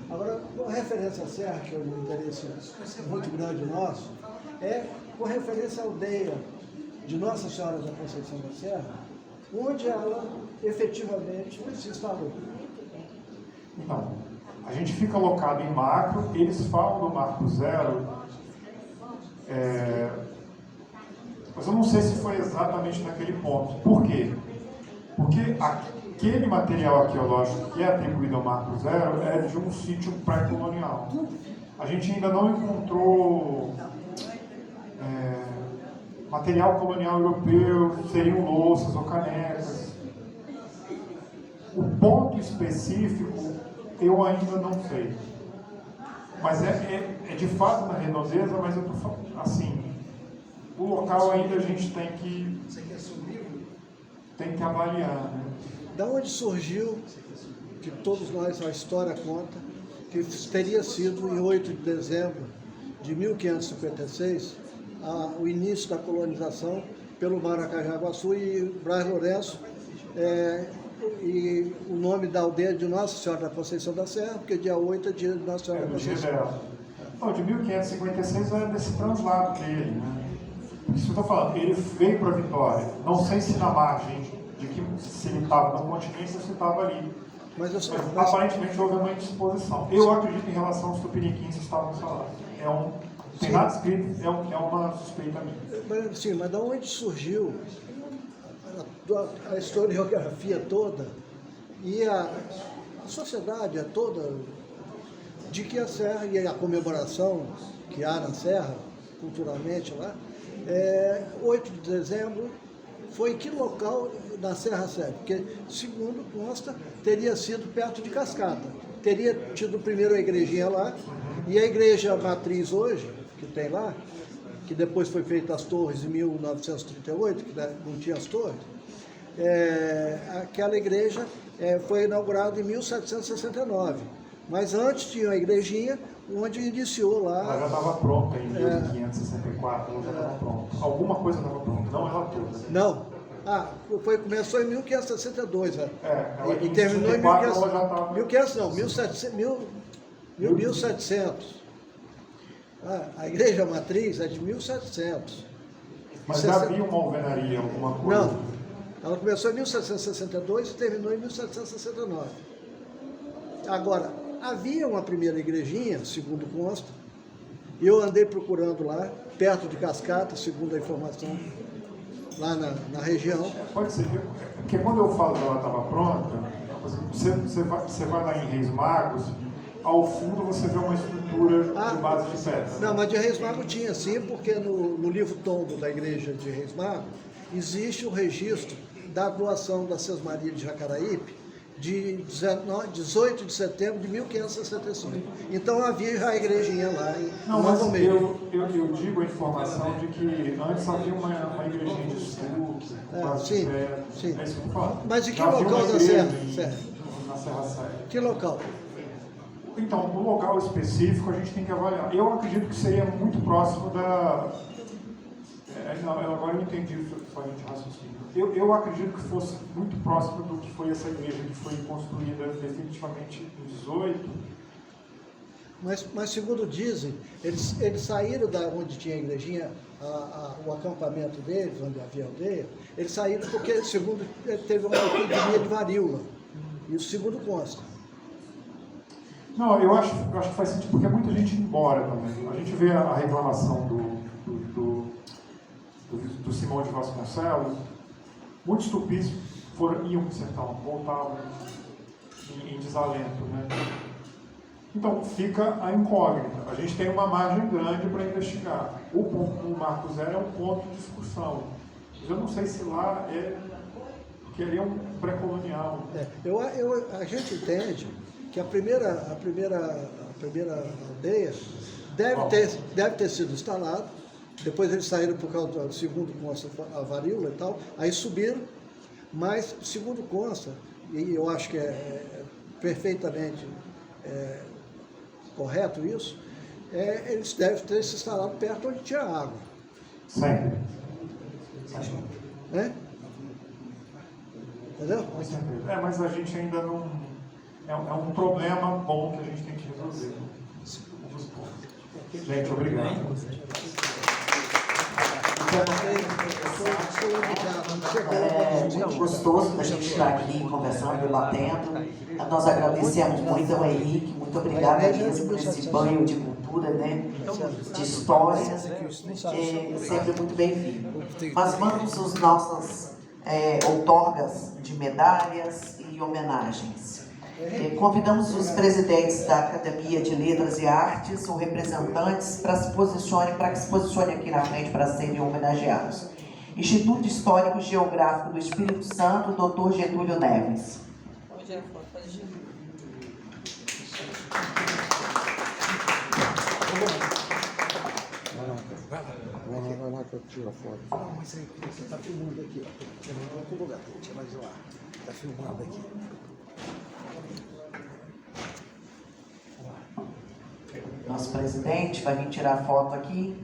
A Agora, com referência à Serra, que é um interesse muito grande nosso, é com referência à aldeia de Nossa Senhora da Conceição da Serra, onde ela efetivamente se instalou. Então, a gente fica alocado em macro, eles falam do marco zero, mas eu não sei se foi exatamente naquele ponto. Por quê? Porque aquele material arqueológico que é atribuído ao marco zero é de um sítio pré-colonial. A gente ainda não encontrou material colonial europeu, seriam louças ou canecas. O ponto específico eu ainda não sei. Mas é de fato na redondeza, mas eu estou falando assim, o local ainda a gente tem que avaliar, né? Da onde surgiu, que todos nós, a história conta, que teria sido em 8 de dezembro de 1556, o início da colonização pelo Maracajaguaçu, e Braz Lourenço, e o nome da aldeia de Nossa Senhora da Conceição da Serra, porque dia 8 é dia de Nossa Senhora da Conceição. Não, de 1556 é desse translado dele, né? Isso que eu estou falando, ele veio para Vitória, não sei se na margem, se ele estava no continente ou se estava ali. Mas aparentemente houve uma indisposição. Eu acredito em relação aos tupiniquins que estavam instalados. Tem nada escrito, é uma suspeita minha. Sim, mas da onde surgiu a historiografia toda e a sociedade toda de que a Serra e a comemoração que há na Serra, culturalmente lá, 8 de dezembro, foi em que local da Serra Sede? Porque, segundo consta, teria sido perto de Cascata. Teria tido primeiro a igrejinha lá, e a igreja matriz hoje, que tem lá, que depois foi feita as torres em 1938, que não tinha as torres, aquela igreja foi inaugurada em 1769. Mas antes tinha a igrejinha, onde iniciou lá... Ela já estava pronta em 1564, ela já estava pronta. Alguma coisa estava pronta, não ela toda. Não. Começou em 1562, e terminou em 1700. A igreja matriz é de 1700. Mas já havia uma alvenaria, alguma coisa? Não. Ela começou em 1762 e terminou em 1769. Agora, havia uma primeira igrejinha, segundo consta, e eu andei procurando lá, perto de Cascata, segundo a informação, lá na região. Pode ser, porque quando eu falo que ela estava pronta, você vai lá em Reis Magos, ao fundo você vê uma estrutura de base de pedra. Não, mas de Reis Magos tinha sim, porque no livro tombo da igreja de Reis Magos existe o registro da doação da Sesmaria de Jacaraípe, de 18 de setembro de 1565. Então havia já a igrejinha lá em Novo Meio. Eu digo a informação de que antes havia uma igrejinha de estuque, sim. É isso que eu falo. Mas em que local da Serra? Na Serra Sede. Que local? Então, o local específico a gente tem que avaliar. Eu acredito que seria muito próximo da... agora eu entendi o seu raciocínio. Eu acredito que fosse muito próximo do que foi essa igreja, que foi construída definitivamente em 18. Mas segundo dizem, eles saíram da onde tinha a igrejinha, o acampamento deles, onde havia aldeia, eles saíram porque, segundo, teve uma epidemia de varíola. Isso segundo consta. Não, eu acho que faz sentido, porque muita gente ia embora também. A gente vê a reclamação do Simão de Vasconcelos. Muitos tupis iam para o sertão, voltavam em desalento, né? Então fica a incógnita. A gente tem uma margem grande para investigar. O Marco Zero é um ponto de discussão. Mas eu não sei se lá porque ele é um pré-colonial. A gente entende que a primeira aldeia deve ter sido instalada. Depois eles saíram por causa do segundo consta a varíola e tal, aí subiram, mas segundo consta, e eu acho que é perfeitamente correto isso, eles devem ter se instalado perto onde tinha água. Sempre. Né? Entendeu? Mas a gente ainda não é um problema bom que a gente tem que resolver. Gente, obrigado. É muito gostoso da gente estar aqui conversando, debatendo. Nós agradecemos muito ao Henrique, muito obrigada mesmo por esse banho de cultura, né? De história, sempre muito bem-vindo. Mas vamos às nossas outorgas de medalhas e homenagens. Convidamos os presidentes da Academia de Letras e Artes ou representantes para que se posicionem aqui na frente para serem homenageados. Instituto Histórico Geográfico do Espírito Santo, Dr. Getúlio Neves. Vai lá que eu tiro a foto. Não, mas você está filmando aqui, ó. Você vai em outro lugar, tem que tirar de lá. Está filmando aqui. Nosso presidente vai vir tirar a foto aqui.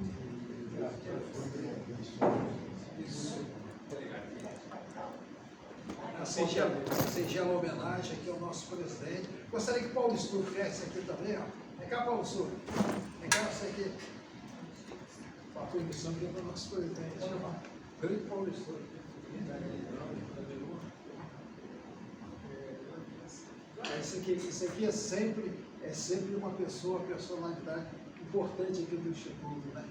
A singela homenagem aqui ao nosso presidente. Gostaria que o Paulo Stuck viesse aqui também, ó. Vem cá, Paulo Stuck. Vem cá, você aqui. A permissão aqui para o nosso presidente. Grande Paulo Stuck. Isso aqui é sempre uma personalidade importante aqui do Instituto, né?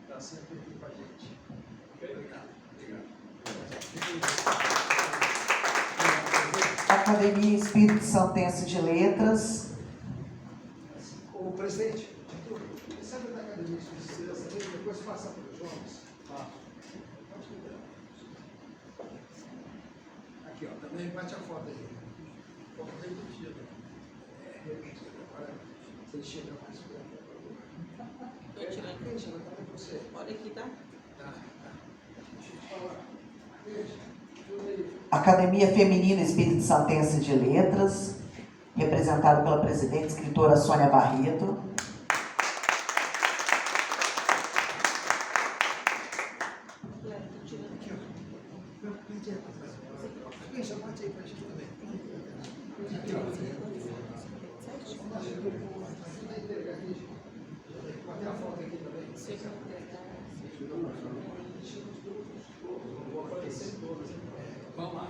Está sempre aqui com a gente. Obrigado. Academia Espírito Santense de Letras. O presidente, recebe da Academia Espírito Santense, depois passa para os jovens. Aqui, ó, também bate a foto aí. Foto repetida. Repetida. Agora, você chega mais perto. Estou tirando. Veja, ela também você. Olha aqui, tá? Tá. Deixa eu te falar. Veja. Academia Feminina Espírito Santense de Letras, representado pela presidente escritora Sônia Barreto. Veja, bate aí para a gente também. Aqui, ó. Bate a foto aqui também. Vamos lá.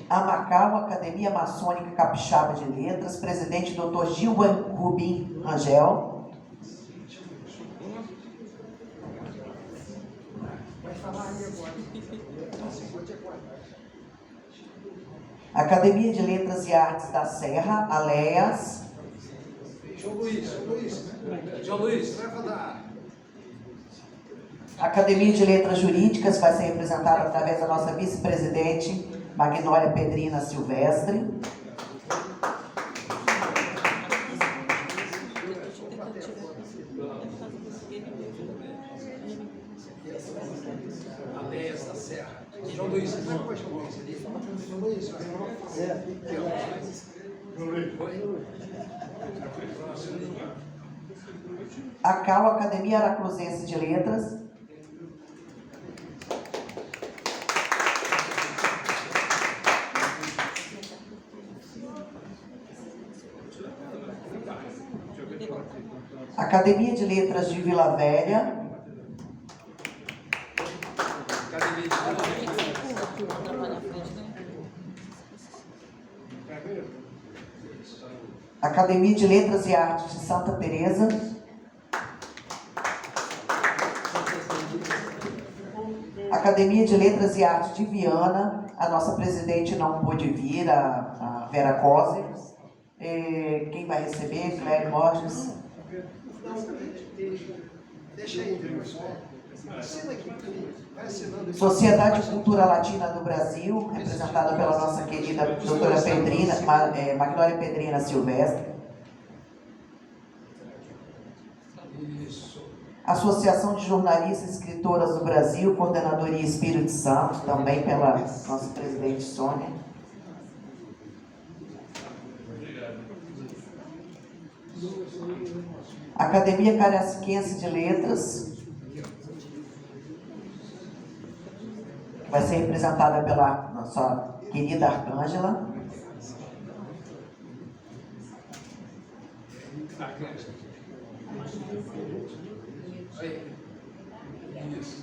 Amacau, Academia Maçônica Capixaba de Letras, presidente Dr. Gilber Rubim Rangel. Vai falar aí agora. Academia de Letras e Artes da Serra, Aléas. João Luiz, vai falar. Academia de Letras Jurídicas vai ser representada através da nossa vice-presidente, Magnólia Pedrina Silvestre. Aléas da Serra. João Luiz, você vai com o João Luiz ali? João Luiz, vai. Aqui, ó. ACAU, Academia Aracruzense de Letras. Academia de Letras de Vila Velha. Academia de Letras e Artes de Santa Teresa. Academia de Letras e Artes de Viana. A nossa presidente não pôde vir, a Vera Cosi. Quem vai receber? Clério Borges. Deixa aí, assina aqui, vai assinando. Sociedade de Cultura Latina do Brasil, representada pela nossa querida doutora Pedrina, Magnólia Pedrina Silvestre. Associação de Jornalistas e Escritoras do Brasil, Coordenadoria Espírito Santo, também pela nossa presidente Sônia. Academia Cariaciquense de Letras, vai ser representada pela nossa querida Arcângela. Arcanjo. Aí. Isso.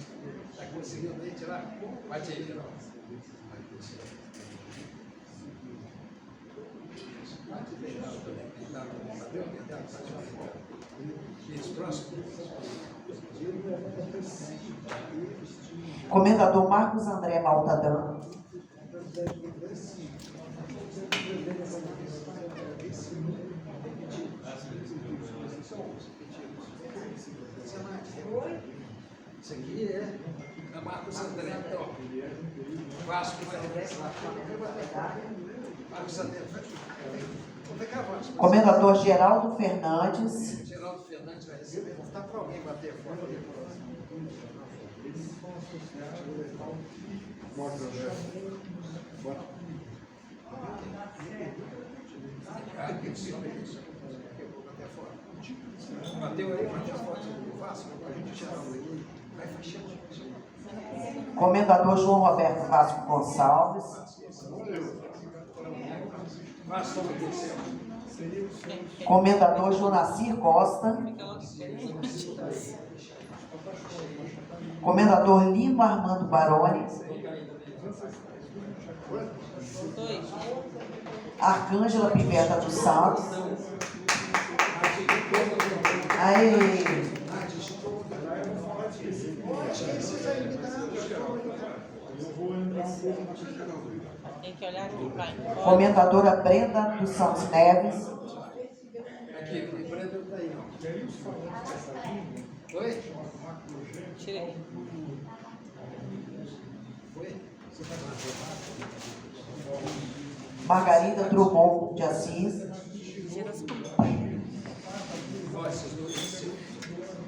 Está conseguindo aí tirar? Bate aí, geral. Bate deitado também. Deitado. Bateu? Deitado. Isso, próximo. Comendador Marcos André Maltadão. Isso aqui é Marcos André, então. Vasco vai regressar. Marcos André. Vou pegar Vasco. Comendador Geraldo Fernandes. Geraldo Fernandes vai receber. Vou botar para alguém bater fora. Bateu aí, bateu as fotos do Vasco, a gente Geraldo aí. Vai fechando. Comendador João Roberto Vasco Gonçalves. Vasco desceu. Comendador Jonacir Costa. Comendador Lino Armando Baroni. Arcângela Piveta dos Santos. Aí. Tem que olhar aqui, pai. Comendadora Brenda dos Santos Neves. Aqui, Brenda está aí. Oi? Tirei. Oi? Margarida Drummond de Assis.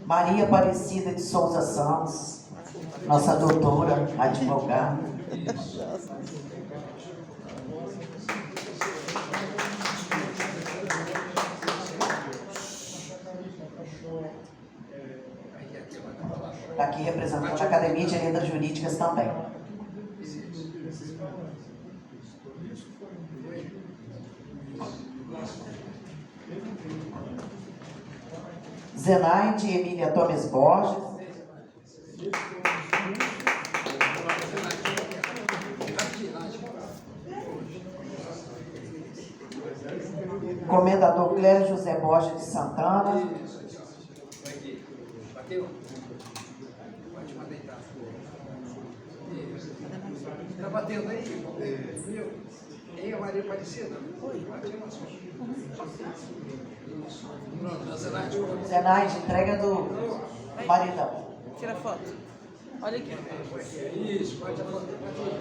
Maria Aparecida de Souza Santos, nossa doutora, advogada. Está aqui representando a Academia de Letras Jurídicas também. Zenaide Emília Tomes Borges. Comendador Clério José Borges de Santana. Bateu? Pode mandar deitar. Está batendo aí? Viu? Ei, a Maria Aparecida? Oi. Bateu na sua. Zenaide, entrega do maridão. Tira foto. Olha aqui. Isso, pode a foto.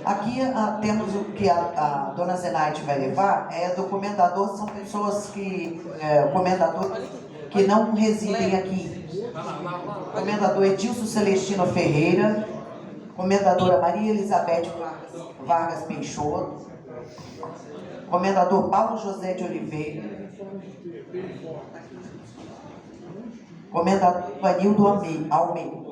Aqui temos o que a dona Zenaide vai levar, é do comendador, são pessoas que, comendador que não residem aqui. Comendador Edilson Celestino Ferreira, comendadora Maria Elizabeth Vargas Peixoto, comendador Paulo José de Oliveira, comendador Vanildo Almeida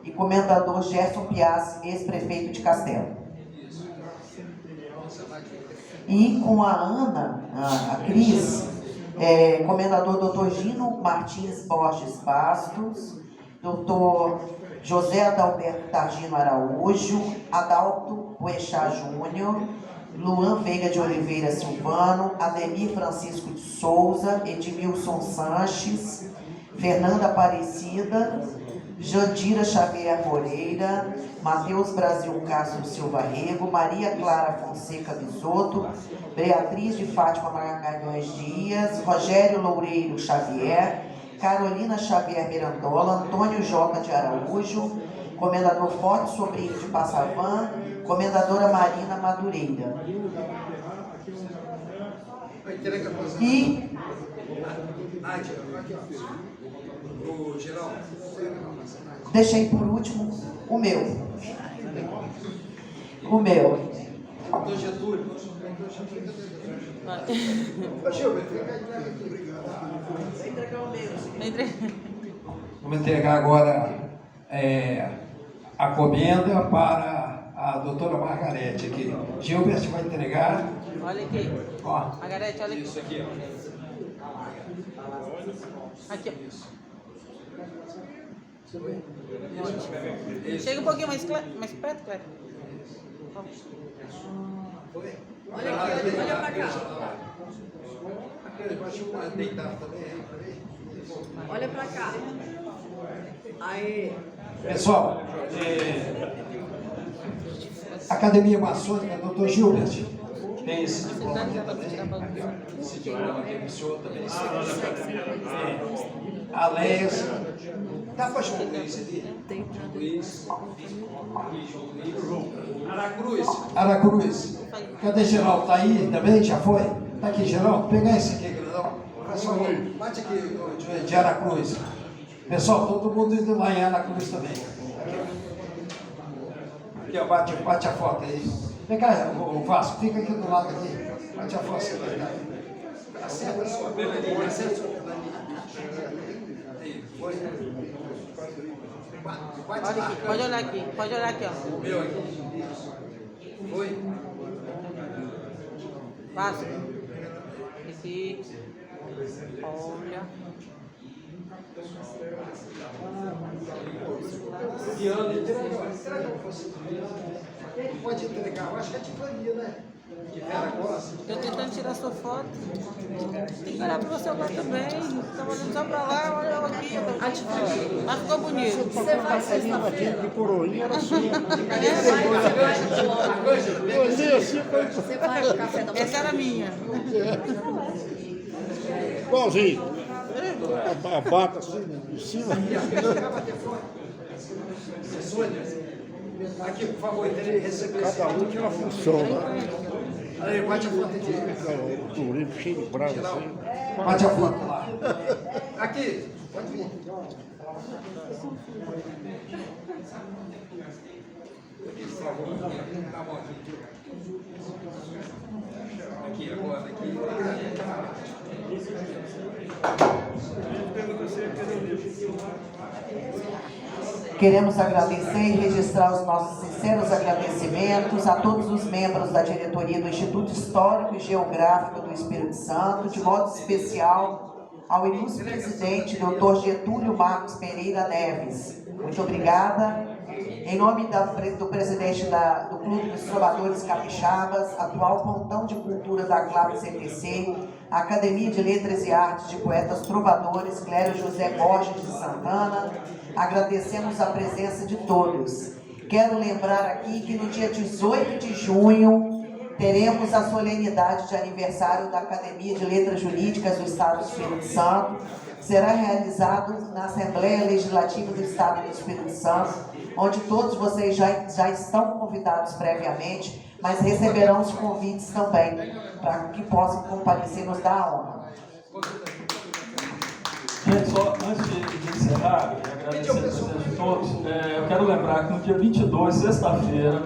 e comendador Gerson Piaz, ex-prefeito de Castelo. E com a Ana, a Cris, comendador Dr. Gino Martins Borges Bastos, Dr. José Adalberto Targino Araújo, Adalto Boechat Júnior, Luan Veiga de Oliveira Silvano, Ademir Francisco de Souza, Edmilson Sanches, Fernanda Aparecida, Jandira Xavier Moreira, Matheus Brasil Castro Silva Rego, Maria Clara Fonseca Bisotto, Beatriz de Fátima Magalhães Dias, Rogério Loureiro Xavier, Carolina Xavier Mirandola, Antônio Jota de Araújo, comendador Forte Sobrinho de Passavan, comendadora Marina Madureira. E O Geraldo. deixei por último o meu. O meu. Doutor Getúlio. Vamos entregar agora a comenda para a doutora Margarete aqui. Gilbert vai entregar. Olha aqui. Ó. Margarete, olha aqui. Isso aqui, ó. Aqui, ó. Chega um pouquinho mais perto, Cléber. Olha aqui, olha pra cá. Olha pra cá. Aí. Pessoal, Academia Maçônica, Dr. Gilbert, tem esse diploma aqui também. Esse diploma aqui do senhor também. A Leis. Dá para João Luiz ali? Luiz. Aracruz. Cadê Geraldo? Tá aí também? Já foi? Tá aqui, Geraldo? Pegar esse aqui, grandão. Faz favor. Bate aqui, de Aracruz. Pessoal, todo mundo indo lá em Aracruz também. Aqui, ó, bate a foto aí. Vem cá, o Vasco, fica aqui do lado aqui. Bate a foto, você vai cá. Acerta a sua pelaninha, acerta a sua pelaninha. Aí, foi. Olha aqui, pode olhar aqui, ó. O meu aqui. Foi. Vasco. Aqui. Olha. Pode entregar, eu acho que é tipo ali, né? De Vera Costa. Eu tentando tirar sua foto. Tem que olhar pro seu lado também. Tá olhando só pra lá, olha eu aqui. Mas ficou bonito. Você vai sexta-feira? De coroinha era sua. Você vai no café da manhã? Essa era minha. Igualzinho. A bata assim, em cima. Aqui, por favor, ele recebeu. Cada um tinha uma função, né? Aí, bate a foto aqui. O Turín cheio de brasa assim. Bate a foto lá. Aqui, pode vir. Aqui, por favor. Tá bom, aqui. Aqui, agora, aqui. Queremos agradecer e registrar os nossos sinceros agradecimentos a todos os membros da diretoria do Instituto Histórico e Geográfico do Espírito Santo, de modo especial ao ilustre presidente, Dr. Getúlio Marcos Pereira Neves. Muito obrigada. Em nome do presidente do Clube dos Trovadores Capixabas, atual pontão de cultura da CLAP CTC, Academia de Letras e Artes de Poetas Trovadores, Clério José Borges de Santana, agradecemos a presença de todos. Quero lembrar aqui que no dia 18 de junho teremos a solenidade de aniversário da Academia de Letras Jurídicas do Estado do Espírito Santo. Será realizado na Assembleia Legislativa do Estado do Espírito Santo, onde todos vocês já estão convidados previamente, mas receberão os convites também, para que possam comparecer e nos dar a honra. Gente, só antes de encerrar e agradecer a presença de todos, eu quero lembrar que no dia 22, sexta-feira,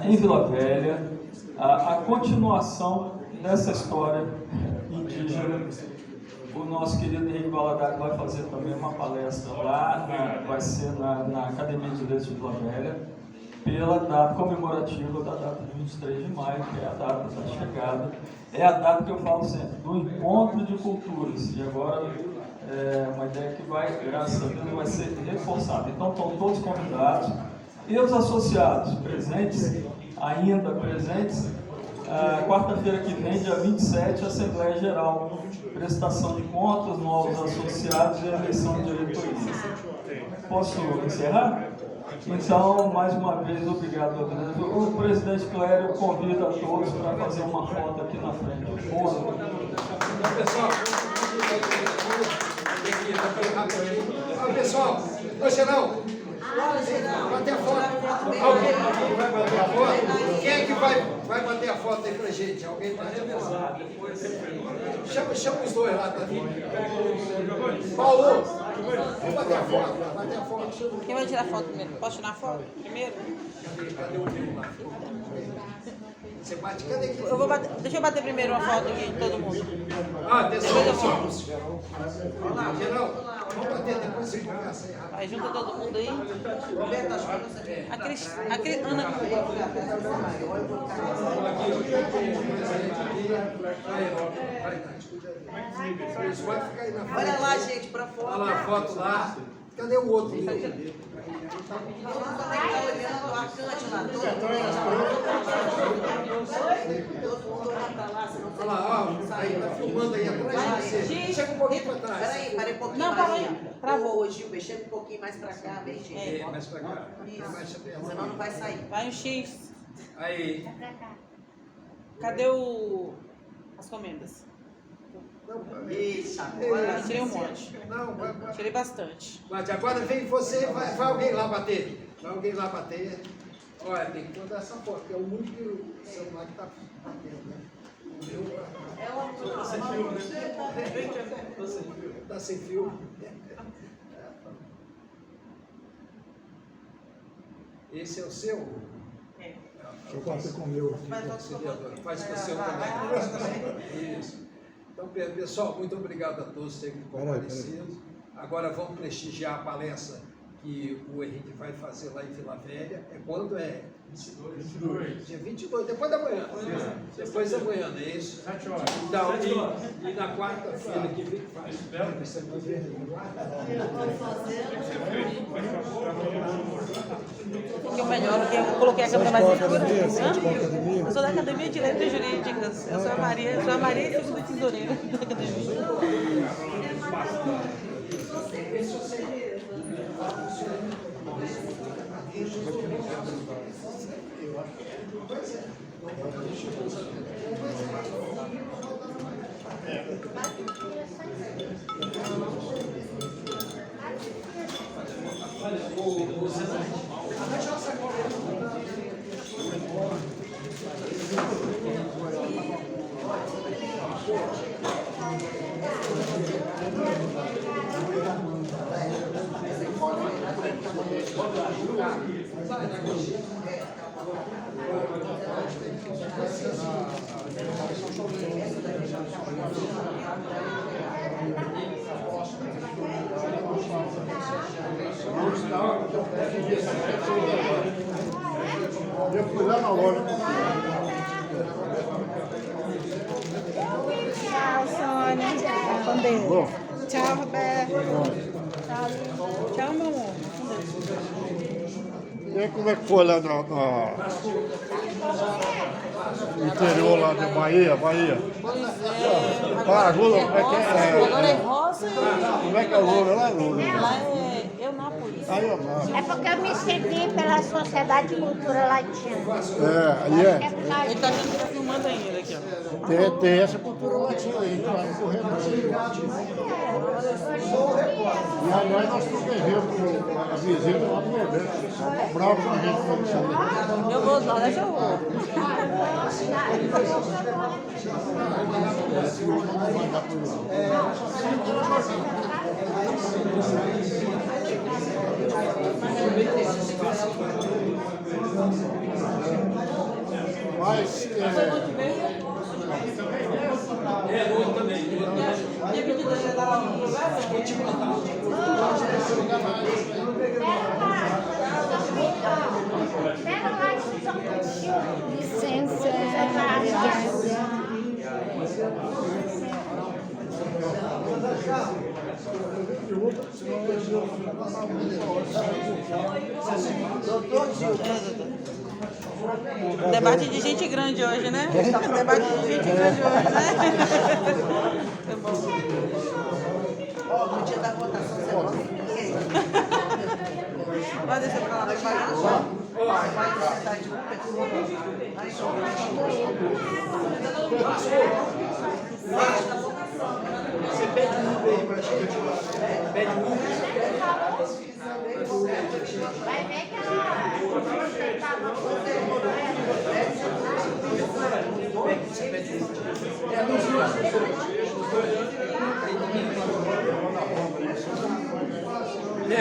em Vila Velha, a continuação dessa história indígena, o nosso querido Henrique Valadares vai fazer também uma palestra lá, vai ser na Academia de Letras de Vila Velha, pela data comemorativa da data de 23 de maio, que é a data da chegada. É a data que eu falo sempre, do encontro de culturas. E agora é uma ideia que vai, graças a Deus, vai ser reforçada. Então estão todos convidados. E os associados presentes, ainda presentes, quarta-feira que vem, dia 27, Assembleia Geral, prestação de contas, novos associados e eleição de diretoria. Posso encerrar? Então, mais uma vez, obrigado, Adriano. O presidente Clério convida a todos para fazer uma foto aqui na frente. Pessoal, pessoal, ô Geraldo, bater a foto. Alguém vai bater a foto? Quem é que vai bater a foto aí pra gente? Alguém vai revezar. Chama os dois lá, tá vindo. Paulo, vamos bater a foto, bater a foto. Quem vai tirar foto primeiro? Posso tirar foto primeiro? Cadê o meu lá? Você bate, cadê aqui? Deixa eu bater primeiro uma foto aqui de todo mundo. Atenção, pessoal. Geraldo, vamos bater, depois você conversa aí. Vai, junta todo mundo aí. A Ana. Eles podem ficar aí na frente. Olha lá, gente, pra fora. Olha lá a foto lá. Cadê o outro? Todo mundo tem que estar olhando a Cândia lá. Todo mundo olhar pra lá, senão Olha lá, ó, aí tá filmando aí atrás de você. Chega um pouquinho pra trás. Peraí, parei um pouquinho Não, mais. parei. Travou. Ô, Gilber, chega um pouquinho mais pra cá, vem, gente. É, mais pra cá. Mais pra cá. Senão não vai sair. Vai um X. Aí. Cadê as comendas? Não, Isso, Eu agora. tirei um monte. não, vai. Tirei bastante. Mas agora vem você, vai alguém lá bater. Vai alguém lá bater. Olha, tem que mandar essa foto, que é o único celular que tá batendo, né? O meu tá sem fio. Esse é o seu? É. Deixa eu bater com o meu aqui. Faz com o seu também. Isso. Então, pessoal, muito obrigado a todos por terem comparecido. Agora vamos prestigiar a palestra que o Henrique vai fazer lá em Vila Velha. É quando é? 22. Dia 22, depois da manhã. Depois da manhã, não é isso? 7 horas. Então, e na quarta-feira que vem faz. O que é o melhor, porque eu coloquei a câmera mais escura. academia? Eu sou da Academia de Letras Jurídicas. Eu sou a Maria e segunda tesoureira da academia. Eu fui lá na loja. Tchau, Sônia. Com Deus. Tchau, Roberto. Tchau, meu amor. E aí, como é que foi lá no interior lá de Bahia? Pois é. Ah, Lula, como é que é? Agora é roça e Como é que é Lula? Lá é Lula. lá é Eunápolis. Aí, ó. É porque eu me inscrevi pela Sociedade de Cultura Latina. Aí é. Ele tá achando que tá filmando ainda aqui, ó. Tem essa cultura latina aí, que vai correndo. E aliás, nós protegemos a visita lá no Nordeste. Bravo com a gente quando isso. Eu vou lá, deixa eu vou. Mas, Licença. Debate de gente grande hoje, né? Debate de gente grande hoje, né? É bom. Ó, no dia da votação, você vota em ninguém. Vai deixar pra lá, vai pagar. Vai sentar de uma pessoa. Aí, Você pede um Uber aí pra gente. Pede um Uber. Vai ver que ela tava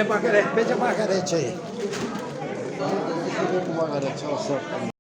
Margarete, pede a Margarete aí. Margarete, ela só.